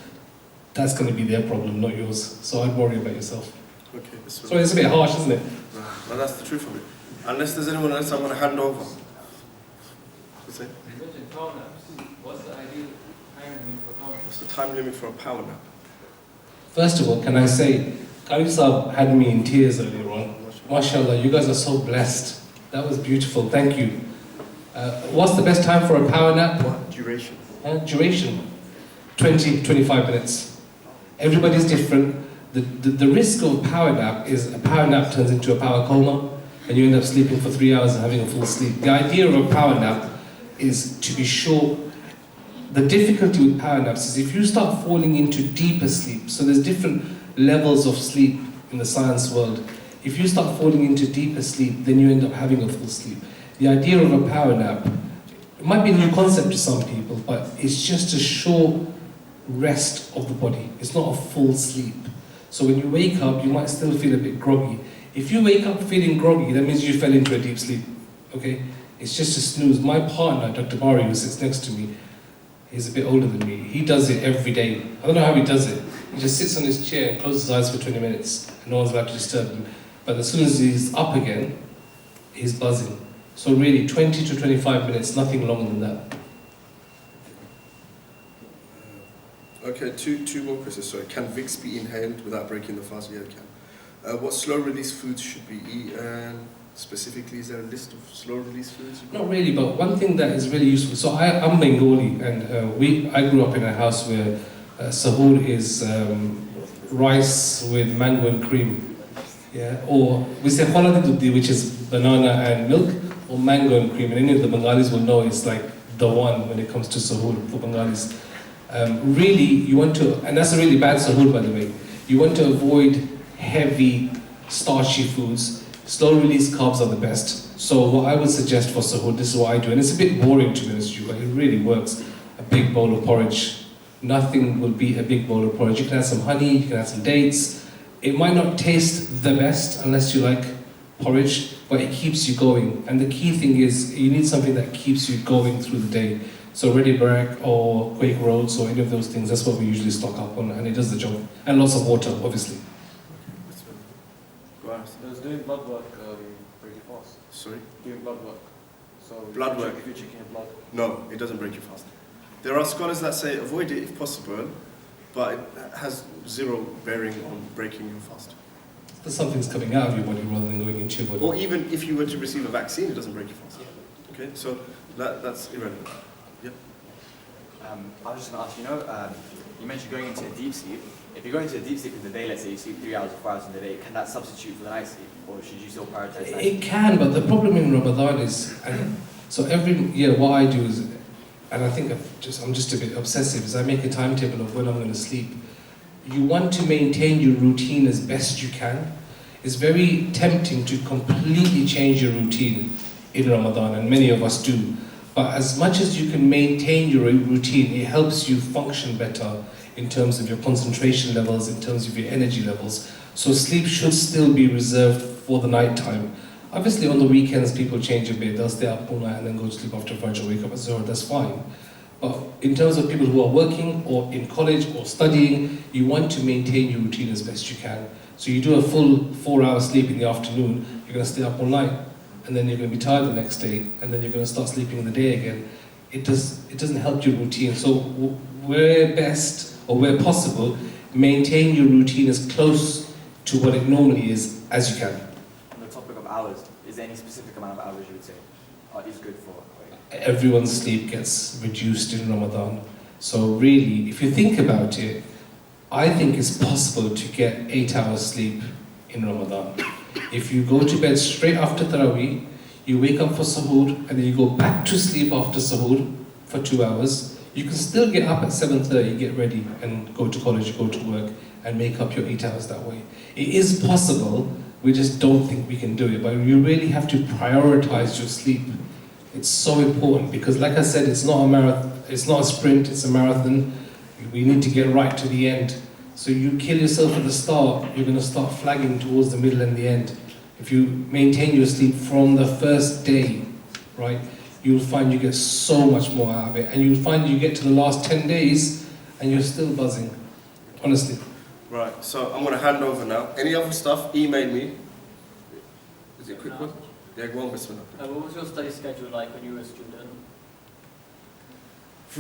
That's going to be their problem, not yours. So I'd worry about yourself. Okay. So it's a bit harsh, isn't it? No, that's the truth of it. Unless there's anyone else, I'm going to hand over. What's that? What's the ideal time limit for power nap? What's the time limit for a power nap? First of all, can I say, Qarib Saab had me in tears earlier on. MashaAllah, you guys are so blessed. That was beautiful, thank you. What's the best time for a power nap? What duration? Duration, 20, 25 minutes. Everybody's different. The risk of a power nap is a power nap turns into a power coma and you end up sleeping for 3 hours and having a full sleep. The idea of a power nap is to be short. The difficulty with power naps is if you start falling into deeper sleep, so there's different levels of sleep in the science world. If you start falling into deeper sleep, then you end up having a full sleep. The idea of a power nap, it might be a new concept to some people, but it's just a short rest of the body. It's not a full sleep. So when you wake up, you might still feel a bit groggy. If you wake up feeling groggy, that means you fell into a deep sleep, okay? It's just a snooze. My partner, Dr. Monjour, who sits next to me, he's a bit older than me. He does it every day. I don't know how he does it. He just sits on his chair and closes his eyes for 20 minutes, and no one's allowed to disturb him. But as soon as he's up again, he's buzzing. So really, 20 to 25 minutes, nothing longer than that. Okay, two more questions. Sorry, can Vicks be inhaled without breaking the fast? Yeah, it can. What slow-release foods should be eaten? Specifically, is there a list of slow-release foods? Not really, but one thing that is really useful. So I'm Bengali, and I grew up in a house where sahur is rice with mango and cream. Yeah, or we say kholadi dudhi, which is banana and milk, or mango and cream. And any of the Bengalis will know it's like the one when it comes to sahur for Bengalis. Really, you want to, and that's a really bad sahur, by the way. You want to avoid heavy, starchy foods. Slow-release carbs are the best. So what I would suggest for sahur, this is what I do, and it's a bit boring to be honest with you, but it really works. A big bowl of porridge. Nothing will beat a big bowl of porridge. You can add some honey, you can add some dates. It might not taste the best unless you like porridge, but it keeps you going. And the key thing is, you need something that keeps you going through the day. So Ready Barrack or Quaker Oats or any of those things, that's what we usually stock up on, and it does the job. And lots of water, obviously. Does doing blood work break your fast? Sorry? Doing blood work. So Blood work? If you're checking your blood. No, it doesn't break your fast. There are scholars that say avoid it if possible, but it has zero bearing on breaking your fast. There's something's coming out of your body rather than going into your body. Or even if you were to receive a vaccine, it doesn't break your fast. Okay, so that's irrelevant. Yep. I was just going to ask, you mentioned going into a deep sleep. If you're going into a deep sleep in the day, let's say you sleep 3 hours or 4 hours in the day, can that substitute for the night sleep? Or should you still prioritize night sleep? It can, but the problem in Ramadan is, and so every year what I do is, and I think I'm just a bit obsessive, is I make a timetable of when I'm going to sleep. You want to maintain your routine as best you can. It's very tempting to completely change your routine in Ramadan, and many of us do. But as much as you can maintain your routine, it helps you function better in terms of your concentration levels, in terms of your energy levels. So sleep should still be reserved for the night time. Obviously on the weekends people change a bit, they'll stay up all night and then go to sleep after Fajr, wake up at Zuhr, that's fine. But in terms of people who are working or in college or studying, you want to maintain your routine as best you can. So you do a full 4 hour sleep in the afternoon, you're going to stay up all night, and then you're going to be tired the next day, and then you're going to start sleeping in the day again. It doesn't help your routine. So where best, or where possible, maintain your routine as close to what it normally is as you can. On the topic of hours, is there any specific amount of hours you would say is good for? Everyone's sleep gets reduced in Ramadan. So really, if you think about it, I think it's possible to get 8 hours sleep in Ramadan. If you go to bed straight after Taraweeh, you wake up for Suhoor, and then you go back to sleep after Suhoor for 2 hours, you can still get up at 7:30, get ready, and go to college, go to work, and make up your 8 hours that way. It is possible, we just don't think we can do it, but you really have to prioritize your sleep. It's so important, because like I said, it's not a marathon, it's not a sprint, it's a marathon. We need to get right to the end. So you kill yourself at the start, you're going to start flagging towards the middle and the end. If you maintain your sleep from the first day, right, you'll find you get so much more out of it. And you'll find you get to the last 10 days and you're still buzzing, honestly. Right, so I'm going to hand over now. Any other stuff, email me. Is it a quick one? Yeah, go on, Bismillah. What was your study schedule like when you were a student? I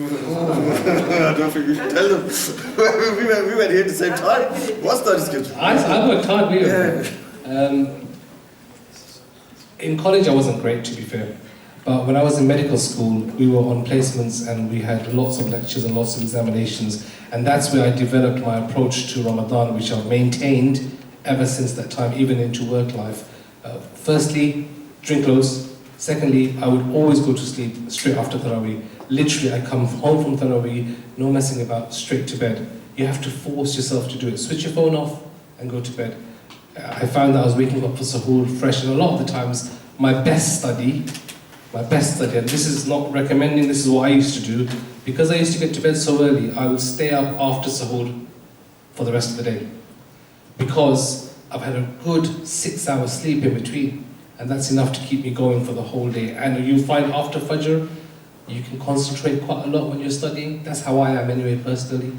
don't think we should tell them. we went here at the same time. What study schedule? I worked hard, really. In college I wasn't great, to be fair. But when I was in medical school, we were on placements and we had lots of lectures and lots of examinations. And that's where I developed my approach to Ramadan, which I've maintained ever since that time, even into work life. Firstly, drink loads. Secondly, I would always go to sleep straight after Taraweeh. Literally, I come home from Taraweeh, no messing about, straight to bed. You have to force yourself to do it. Switch your phone off and go to bed. I found that I was waking up for Suhoor fresh, and a lot of the times, my best study, and this is not recommending, this is what I used to do, because I used to get to bed so early, I would stay up after Suhoor for the rest of the day. Because I've had a good 6 hours sleep in between, and that's enough to keep me going for the whole day. And you'll find after Fajr, you can concentrate quite a lot when you're studying. That's how I am anyway, personally.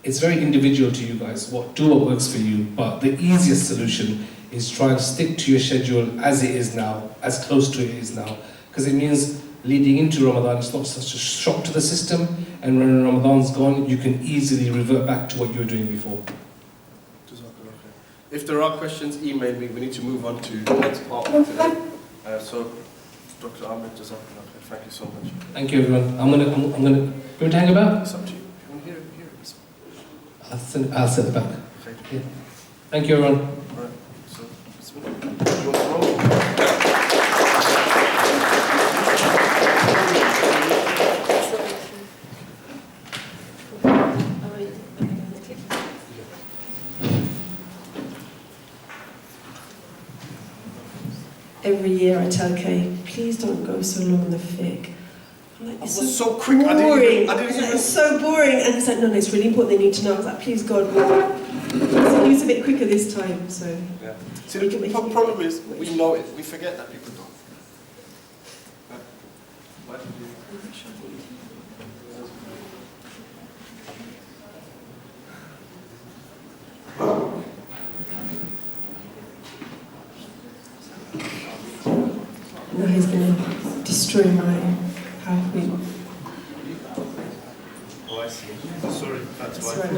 It's very individual to you guys, what works for you, but the easiest solution is try and stick to your schedule as it is now, as close to it is now, because it means leading into Ramadan, it's not such a shock to the system, and when Ramadan's gone, you can easily revert back to what you were doing before. If there are questions, email me. We need to move on to the next part of today. So, Dr. Ahmed, thank you so much. Thank you, everyone. I'm gonna. You want to hang about? It's up to you. You want to hear it? I'll sit at the back. Yeah. Thank you, everyone. All right. So, Bismillah. You want to roll? Every year I tell Kay, please don't go so long on the fiqh. I'm like, it's so quick. boring. I didn't even. It's so boring. And he's like, no, it's really important. They need to know. I was like, please God, no. So he was a bit quicker this time. So Yeah. See, the problem is we know it. We forget that people don't. What? now he's going to destroy my PowerPoint. Oh, I see. Sorry, that's why. Right.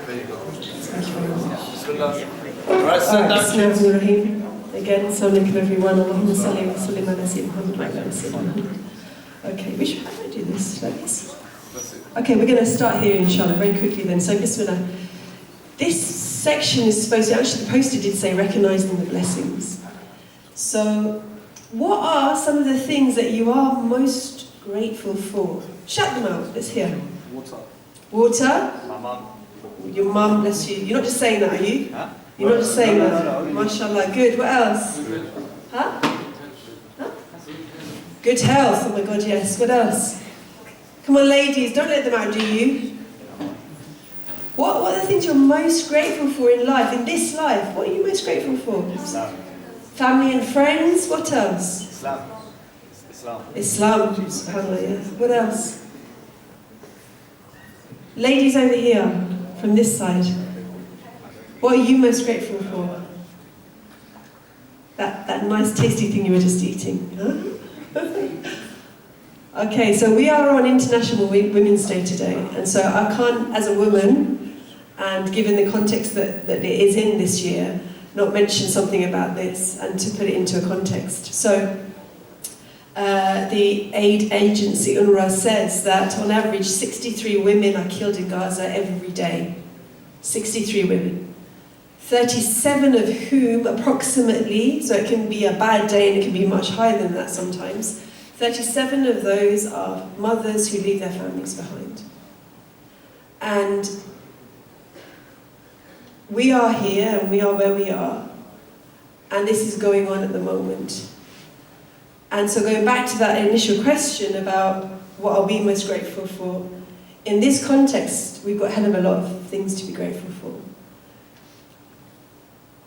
There you go. Thank you very much. All right, send that. Bismillahirrahmanirrahim. Again, assalamu alaikum everyone. Allahumma salli wa sallim ala sayyidina Muhammad wa ala sayyidina Muhammad. Okay, how do I do this? Like this? Okay, we're going to start here, inshallah, very quickly then. So, bismillah. This section is supposed to, actually the poster did say recognising the blessings. So, what are some of the things that you are most grateful for? Shout them out, let's hear. Water. Water? My mum. Your mum, bless you. You're not just saying that, are you? Huh? You're not just saying that? No. MashaAllah, good. What else? Huh? Good health, oh my God, yes. What else? Come on, ladies, don't let them outdo you. What are the things you're most grateful for in life, in this life? What are you most grateful for? Islam. Family and friends, what else? Islam. Islam, subhanAllah, yes. What else? Ladies over here, from this side. What are you most grateful for? That nice tasty thing you were just eating, huh? Okay, so we are on International Women's Day today, and so I can't, as a woman, and given the context that it is in this year, not mention something about this and to put it into a context. So, the aid agency UNRWA says that on average 63 women are killed in Gaza every day. 63 women. 37 of whom approximately, so it can be a bad day and it can be much higher than that sometimes, 37 of those are mothers who leave their families behind. And we are here and we are where we are, and this is going on at the moment. And so going back to that initial question about what are we most grateful for, in this context, we've got a hell of a lot of things to be grateful for.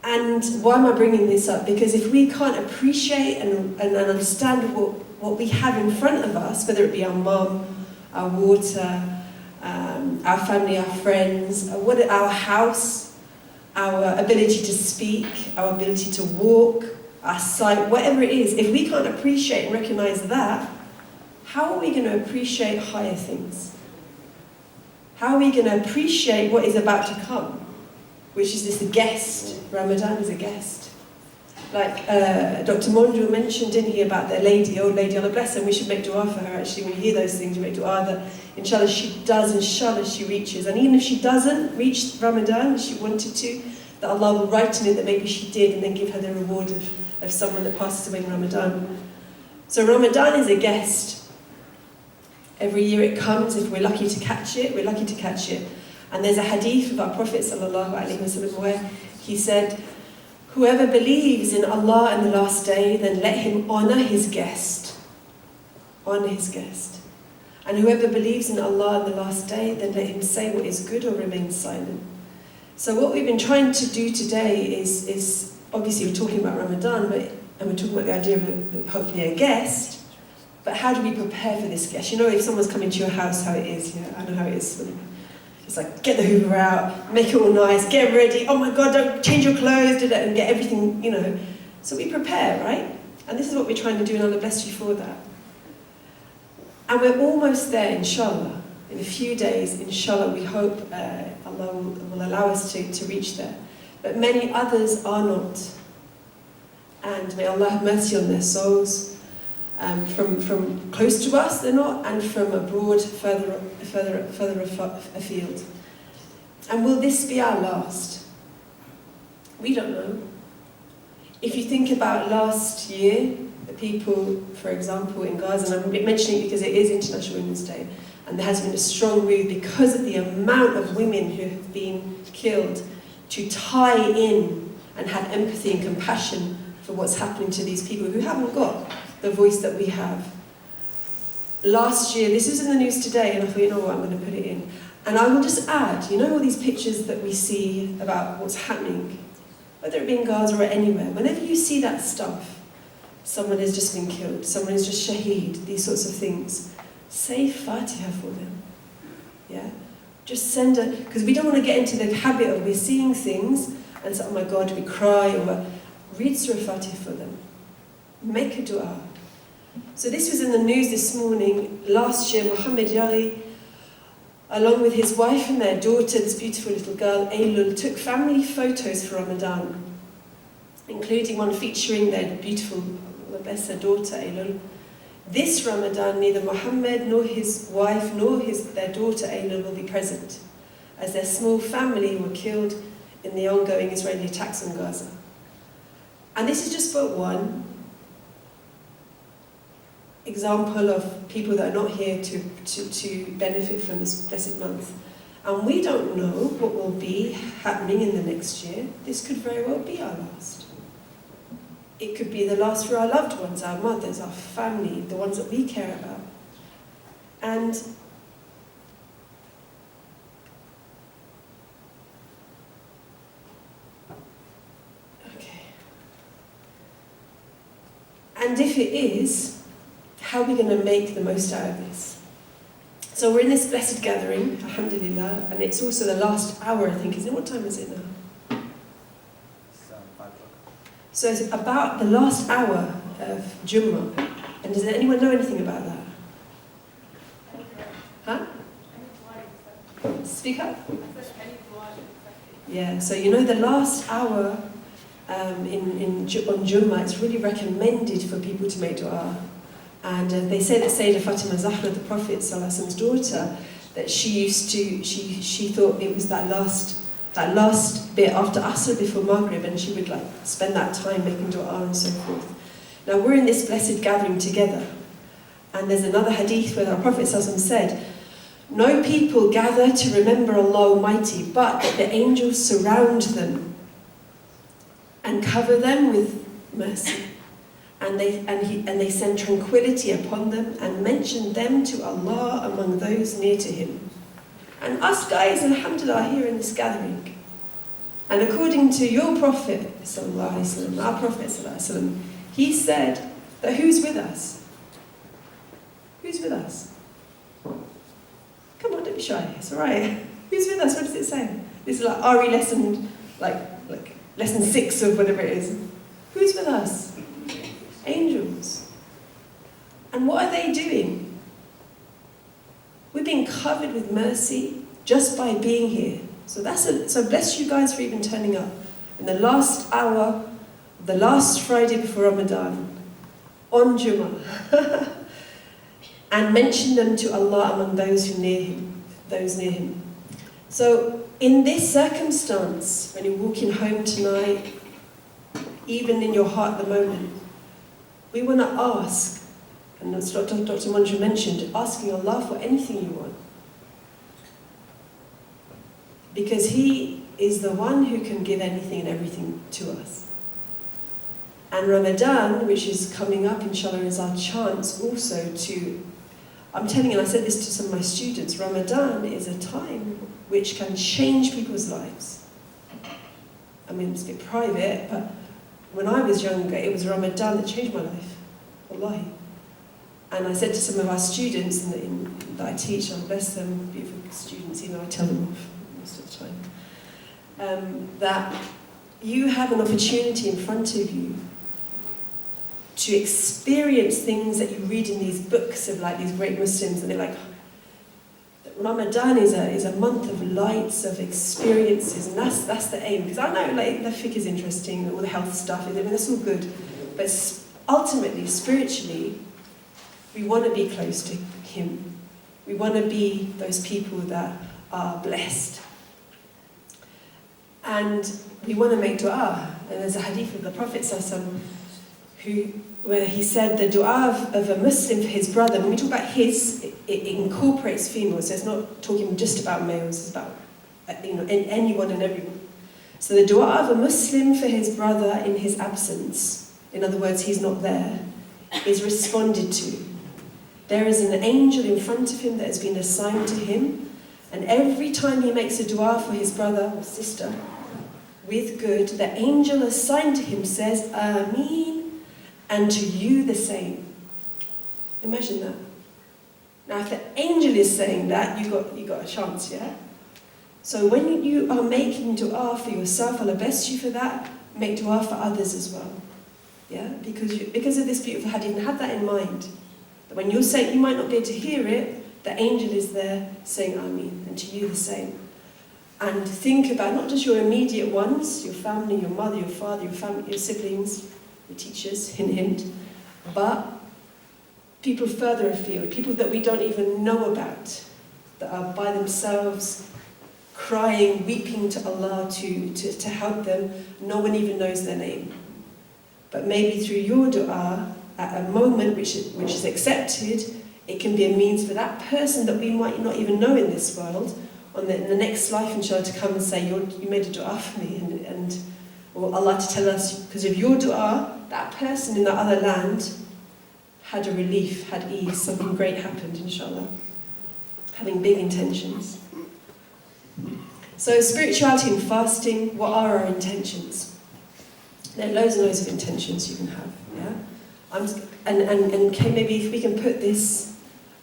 And why am I bringing this up? Because if we can't appreciate and understand what we have in front of us, whether it be our mum, our water, our family, our friends, our house, our ability to speak, our ability to walk, our sight, whatever it is, if we can't appreciate and recognise that, how are we going to appreciate higher things? How are we going to appreciate what is about to come? Which is this guest. Ramadan is a guest. Like Dr Monjour mentioned, didn't he, about the old lady, Allah bless her, and we should make dua for her. Actually, when you hear those things, you make dua that inshallah she does, inshallah she reaches. And even if she doesn't reach Ramadan, if she wanted to, that Allah will write in it that maybe she did, and then give her the reward of someone that passes away in Ramadan. So Ramadan is a guest. Every year it comes, if we're lucky to catch it, we're lucky to catch it. And there's a hadith of our Prophet ﷺ where he said, whoever believes in Allah and the last day, then let him honour his guest. Honour his guest. And whoever believes in Allah and the last day, then let him say what is good or remain silent. So what we've been trying to do today is obviously we're talking about Ramadan, and we're talking about the idea of hopefully a guest, but how do we prepare for this guest? You know, if someone's coming to your house, how it is, I know how it is. It's like, get the Hoover out, make it all nice, get ready, oh my God, don't change your clothes, and get everything, you know. So we prepare, right? And this is what we're trying to do, and Allah bless you for that. And we're almost there, inshallah. In a few days, inshallah, we hope Allah will allow us to reach there. But many others are not. And may Allah have mercy on their souls. From close to us, they're not, and from abroad, further afield. And will this be our last? We don't know. If you think about last year, the people, for example, in Gaza, and I'm mentioning it because it is International Women's Day, and there has been a strong move because of the amount of women who have been killed to tie in and have empathy and compassion for what's happening to these people who haven't got the voice that we have. Last year, this was in the news today, and I thought, you know what, I'm going to put it in. And I will just add, you know all these pictures that we see about what's happening, whether it be in Gaza or anywhere, whenever you see that stuff, someone has just been killed, someone is just shaheed, these sorts of things, say Fatiha for them. Yeah? Just send a, because we don't want to get into the habit of we're seeing things and say, oh my God, we cry, or read Surah Fatiha for them. Make a dua. So this was in the news this morning. Last year, Mohammed Yari, along with his wife and their daughter, this beautiful little girl, Aylul, took family photos for Ramadan. including one featuring their beautiful, Allah bless their daughter, Aylul. This Ramadan, neither Muhammad nor his wife nor their daughter Aylul will be present, as their small family were killed in the ongoing Israeli attacks on Gaza. And this is just but one example of people that are not here to benefit from this blessed month. And we don't know what will be happening in the next year. This could very well be our last. It could be the last for our loved ones, our mothers, our family, the ones that we care about. And okay. And if it is, how are we going to make the most out of this? So we're in this blessed gathering, alhamdulillah, and it's also the last hour, I think, isn't it? What time is it now? It's 5 o'clock. So it's about the last hour of Jummah. And does anyone know anything about that? Huh? Speak up. Yeah, so you know the last hour on Jummah, it's really recommended for people to make dua. And they say that Sayyidah Fatima Zahra, the Prophet Prophet's daughter, that she thought it was that last bit after Asr before Maghrib, and she would like spend that time making dua and so forth. Now we're in this blessed gathering together, and there's another hadith where our Prophet said, "No people gather to remember Allah Almighty, but that the angels surround them and cover them with mercy. And they send tranquility upon them and mention them to Allah among those near to Him." And us guys, alhamdulillah, are here in this gathering. And according to your Prophet, sallallahu alaihi wasallam, our Prophet, sallallahu alaihi wasallam, he said that who's with us? Who's with us? Come on, don't be shy, it's alright. Who's with us? What does it say? This is like RE lesson, like lesson 6 of whatever it is. Who's with us? Angels. And what are they doing? We're being covered with mercy just by being here. So so bless you guys for even turning up in the last hour, the last Friday before Ramadan, on Jummah, and mention them to Allah among those near Him. So in this circumstance, when you're walking home tonight, even in your heart at the moment, we want to ask, and as Dr. Monjour mentioned, asking Allah for anything you want. Because He is the one who can give anything and everything to us. And Ramadan, which is coming up, inshallah, is our chance also to, I'm telling you, and I said this to some of my students, Ramadan is a time which can change people's lives. I mean, it's a bit private, but when I was younger, it was Ramadan that changed my life, wallahi. And I said to some of our students that I teach, I bless them, beautiful students, even though I tell them off most of the time, that you have an opportunity in front of you to experience things that you read in these books of like these great Muslims, and they're like, Ramadan is a month of lights, of experiences, and that's the aim. Because I know like the fiqh is interesting, all the health stuff, I mean that's all good, but ultimately, spiritually, we want to be close to Him. We want to be those people that are blessed, and we want to make dua. And there's a hadith of the Prophet where he said the dua of a Muslim for his brother, when we talk about his, it incorporates females, so it's not talking just about males, it's about anyone and everyone. So the dua of a Muslim for his brother in his absence, in other words, he's not there, is responded to. There is an angel in front of him that has been assigned to him, and every time he makes a dua for his brother or sister with good, the angel assigned to him says, Ameen, and to you the same. Imagine that. Now, if the angel is saying that, you got a chance, yeah? So when you are making dua for yourself, Allah bless you for that, make dua for others as well. Yeah? Because of this beautiful hadith, and have that in mind. That when you're saying, you might not be able to hear it, the angel is there saying Ameen, and to you the same. and think about not just your immediate ones, your family, your mother, your father, your family, your siblings, your teachers, hint, hint, but people further afield, people that we don't even know about, that are by themselves crying, weeping to Allah to help them. No one even knows their name. But maybe through your dua, at a moment which is accepted, it can be a means for that person that we might not even know in this world, in the next life, inshallah, to come and say, you made a dua for me, or Allah to tell us, because of your dua, that person in that other land had a relief, had ease, something great happened, inshallah. Having big intentions. So spirituality and fasting, what are our intentions? There are loads and loads of intentions you can have, yeah? Maybe if we can put this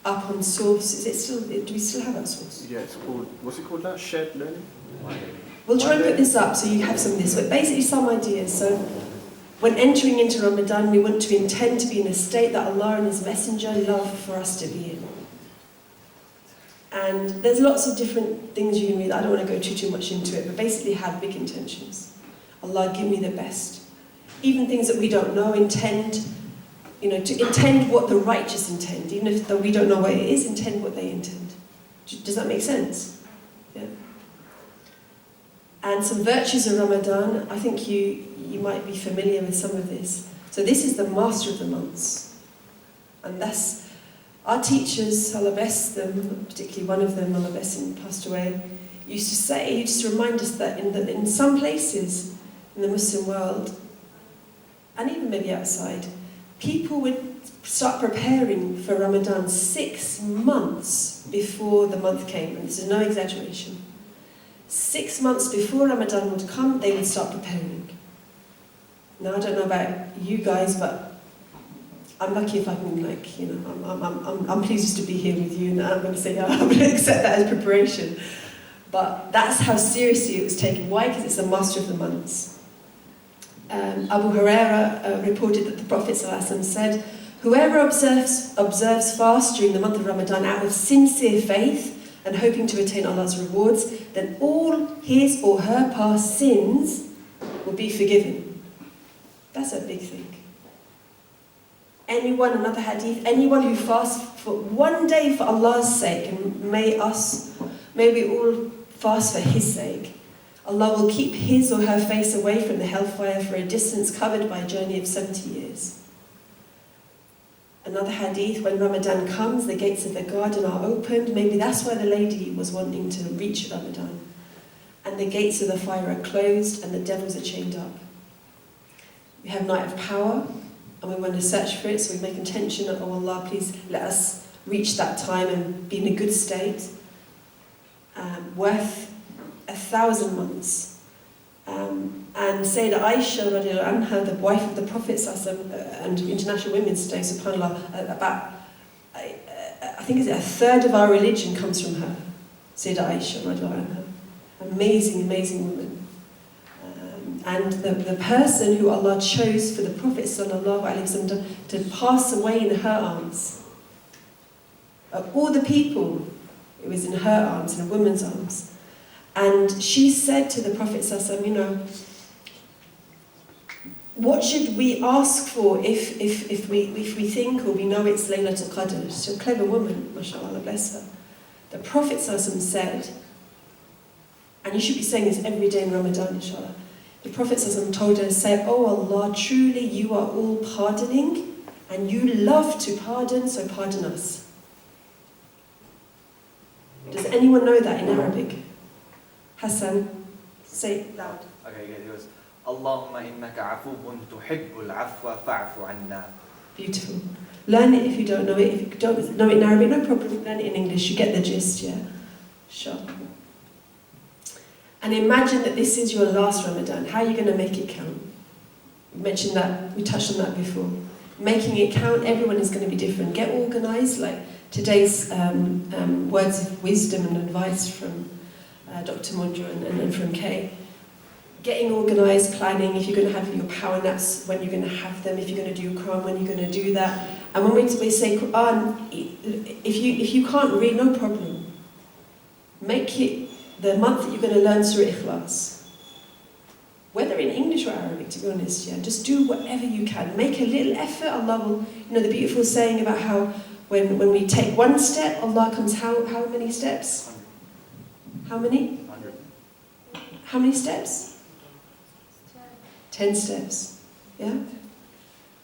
up on source, do we still have that source? Yeah, it's called, what's it called now? Shared learning? We'll try and put this up so you have some of this, but basically some ideas. So when entering into Ramadan, we want to intend to be in a state that Allah and His Messenger love for us to be in. And there's lots of different things you can read. I don't want to go too much into it, but basically have big intentions. Allah, give me the best. Even things that we don't know, intend, to intend what the righteous intend. Even if we don't know what it is, intend what they intend. Does that make sense? Yeah. And some virtues of Ramadan, I think you might be familiar with some of this. So this is the master of the months. And that's our teachers, Allah bless them, particularly one of them, Allah bless him, passed away, used to remind us that in some places in the Muslim world, and even maybe outside, people would start preparing for Ramadan 6 months before the month came, and this is no exaggeration. 6 months before Ramadan would come, they would start preparing. Now, I don't know about you guys, but I'm lucky if I can, I'm pleased to be here with you, and I'm going to say, I'm going to accept that as preparation. But that's how seriously it was taken. Why? Because it's the master of the months. Abu Huraira reported that the Prophet ﷺ said, whoever observes fast during the month of Ramadan out of sincere faith and hoping to attain Allah's rewards, then all his or her past sins will be forgiven. That's a big thing. Another hadith, anyone who fasts for one day for Allah's sake, and may we all fast for His sake, Allah will keep his or her face away from the hellfire for a distance covered by a journey of 70 years. Another hadith, when Ramadan comes, the gates of the garden are opened. Maybe that's why the lady was wanting to reach Ramadan. And the gates of the fire are closed and the devils are chained up. We have night of power, and we want to search for it, so we make intention of, oh Allah, please let us reach that time and be in a good state. Worth 1,000 months. And Sayyidah Aisha, radiallahu anha, the wife of the Prophet and International Women's Day, subhanAllah, about, I think a third of our religion comes from her. Sayyidah Aisha, radiallahu anha. Amazing, amazing woman. And the person who Allah chose for the Prophet sallallahu alaihi wasallam to pass away in her arms. Of all the people, it was in her arms, in a woman's arms. And she said to the Prophet sallallahu alaihi wasallam, what should we ask for if we think or we know it's Laylatul Qadr? She's a clever woman, mashallah, Allah bless her. The Prophet sallallahu alaihi wasallam said, and you should be saying this every day in Ramadan, inshallah. The Prophet ﷺ told her, say, oh Allah, truly you are all pardoning, and you love to pardon, so pardon us. Does anyone know that in Arabic? Hassan, say it loud. Okay, it goes, Allahumma innaka afuwun tuhibbul afwa fa'fu anna. Beautiful. Learn it if you don't know it. If you don't know it in Arabic, no problem. Learn it in English. You get the gist, yeah? Sure. And imagine that this is your last Ramadan. How are you going to make it count? We mentioned that, we touched on that before. Making it count, everyone is going to be different. Get organised, like today's words of wisdom and advice from Dr Monjour and from Kay. Getting organised, planning, if you're going to have your power naps, when you're going to have them, if you're going to do Quran, when you're going to do that. And when we say Quran, if you can't read, no problem. Make it the month that you're going to learn Surah Ikhlas. Whether in English or Arabic, to be honest, yeah, just do whatever you can. Make a little effort, Allah will, you know, the beautiful saying about how when we take one step, Allah comes how many steps? How many? 100. How many steps? 10 steps. Yeah?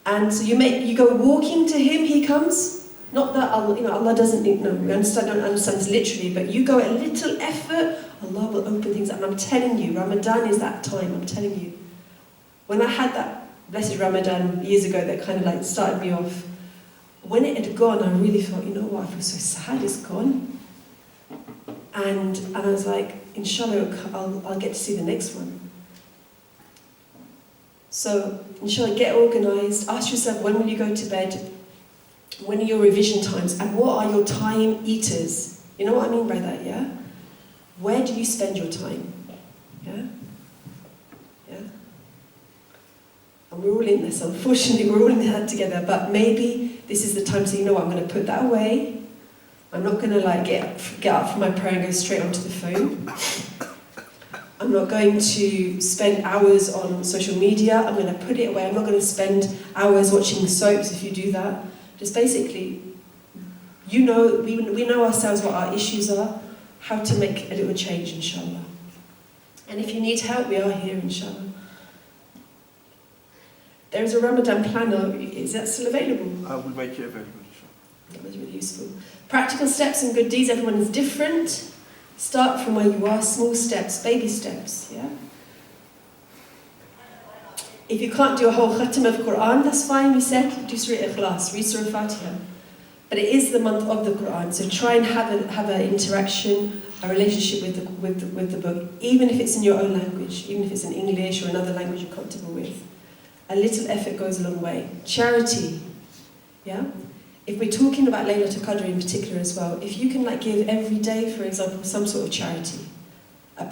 And so you go walking to Him, He comes. Not that Allah, you know, Allah doesn't, no, we don't understand this literally, but you go a little effort, Allah will open things up. And I'm telling you, Ramadan is that time, I'm telling you. When I had that blessed Ramadan years ago that kind of like started me off, when it had gone, I really thought, you know what, I feel so sad it's gone. And I was like, inshallah, I'll get to see the next one. So, inshallah, get organised, ask yourself, when will you go to bed? When are your revision times? And what are your time eaters? You know what I mean by that, yeah? Where do you spend your time? Yeah? Yeah? And we're all in this, unfortunately, we're all in that together, but maybe this is the time to say, you know what, I'm going to put that away. I'm not going to like get up from my prayer and go straight onto the phone. I'm not going to spend hours on social media. I'm going to put it away. I'm not going to spend hours watching soaps if you do that. Just basically, you know, we know ourselves what our issues are, how to make a little change, inshallah. And if you need help, we are here, inshallah. There is a Ramadan planner. Is that still available? I will make it available, inshallah. That was really useful. Practical steps and good deeds, everyone is different. Start from where you are, small steps, baby steps, yeah? If you can't do a whole khatam of Quran, that's fine, we said, do Surah Ikhlas, read Surah Fatiha. But it is the month of the Quran, so try and have an interaction, a relationship with the book, even if it's in your own language, even if it's in English or another language you're comfortable with. A little effort goes a long way. Charity, yeah? If we're talking about Laylatul Qadr in particular as well, if you can like give every day, for example, some sort of charity, £1,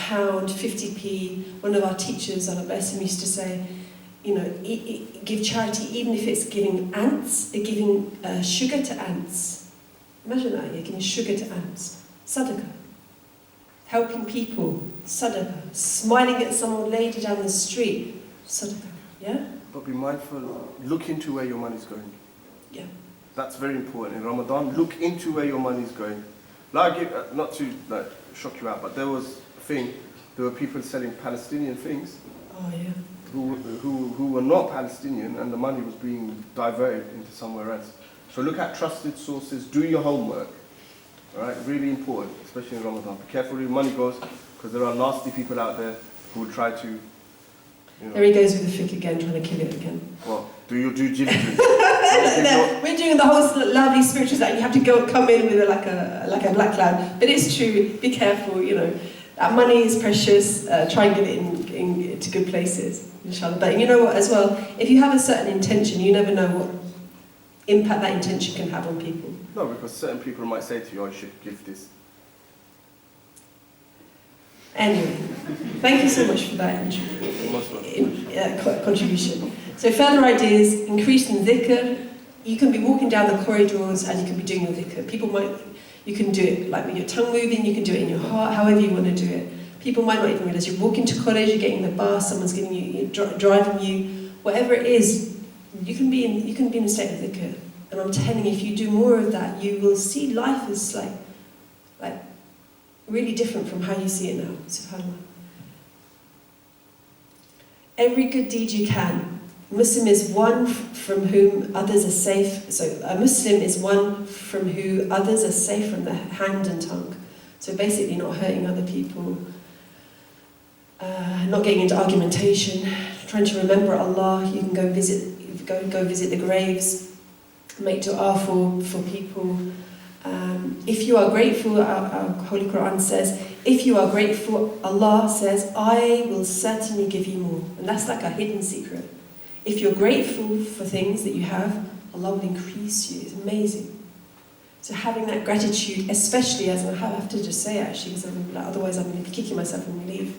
50p, one of our teachers, Allah bless him, used to say, you know, give charity even if it's giving sugar to ants. Imagine that, you're giving sugar to ants. Sadaqah. Helping people, sadaqah. Smiling at some old lady down the street, sadaqah. Yeah? But be mindful, look into where your money is going. Yeah. That's very important. In Ramadan, look into where your money is going. Like, not to like shock you out, but there was a thing, there were people selling Palestinian things. Oh, yeah. Who were not Palestinian, and the money was being diverted into somewhere else. So look at trusted sources, do your homework. Alright, really important, especially in Ramadan. Be careful where your money goes, because there are nasty people out there who will try to, you know. There he goes with the fiqh again, trying to kill it again. Well, do your due diligence. No, we're doing the whole lovely spiritual side. You have to come in with like a black cloud. But it's true, be careful, you know. That money is precious, try and get it into good places, inshallah. But you know what, as well, if you have a certain intention, you never know what impact that intention can have on people. No, because certain people might say to you, oh, you should give this. Anyway, thank you so much for that contribution. So further ideas, increase in dhikr. You can be walking down the corridors and you can be doing your dhikr. You can do it like with your tongue moving, you can do it in your heart, however you want to do it. People might not even realise you're walking to college, you're getting the bus, someone's giving you, driving you, whatever it is, you can be in a state of dhikr. And I'm telling you, if you do more of that, you will see life as like really different from how you see it now. SubhanAllah. Every good deed you can. Muslim is one from whom others are safe. So a Muslim is one from whom others are safe from the hand and tongue. So basically not hurting other people, not getting into argumentation, trying to remember Allah. You can go visit the graves, make dua for people. If you are grateful, our Holy Quran says, if you are grateful, Allah says, I will certainly give you more. And that's like a hidden secret. If you're grateful for things that you have, Allah will increase you. It's amazing. So having that gratitude, especially as I have to just say actually, because otherwise I'm going to be kicking myself when we leave.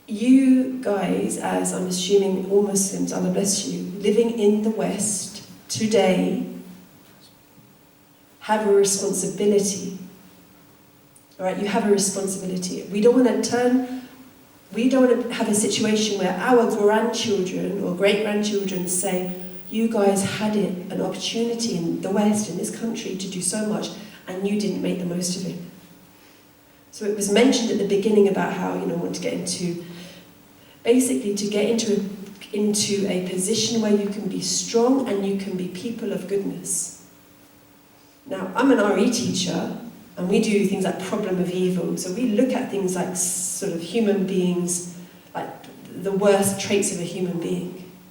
You guys, as I'm assuming all Muslims, Allah bless you, living in the West today, have a responsibility. All right, you have a responsibility. We don't want to have a situation where our grandchildren or great-grandchildren say, you guys had an opportunity in the West, in this country, to do so much, and you didn't make the most of it. So it was mentioned at the beginning about how, I want to get into, basically to get into a position where you can be strong and you can be people of goodness. Now, I'm an RE teacher, and we do things like problem of evil. So we look at things like sort of human beings, like the worst traits of a human being.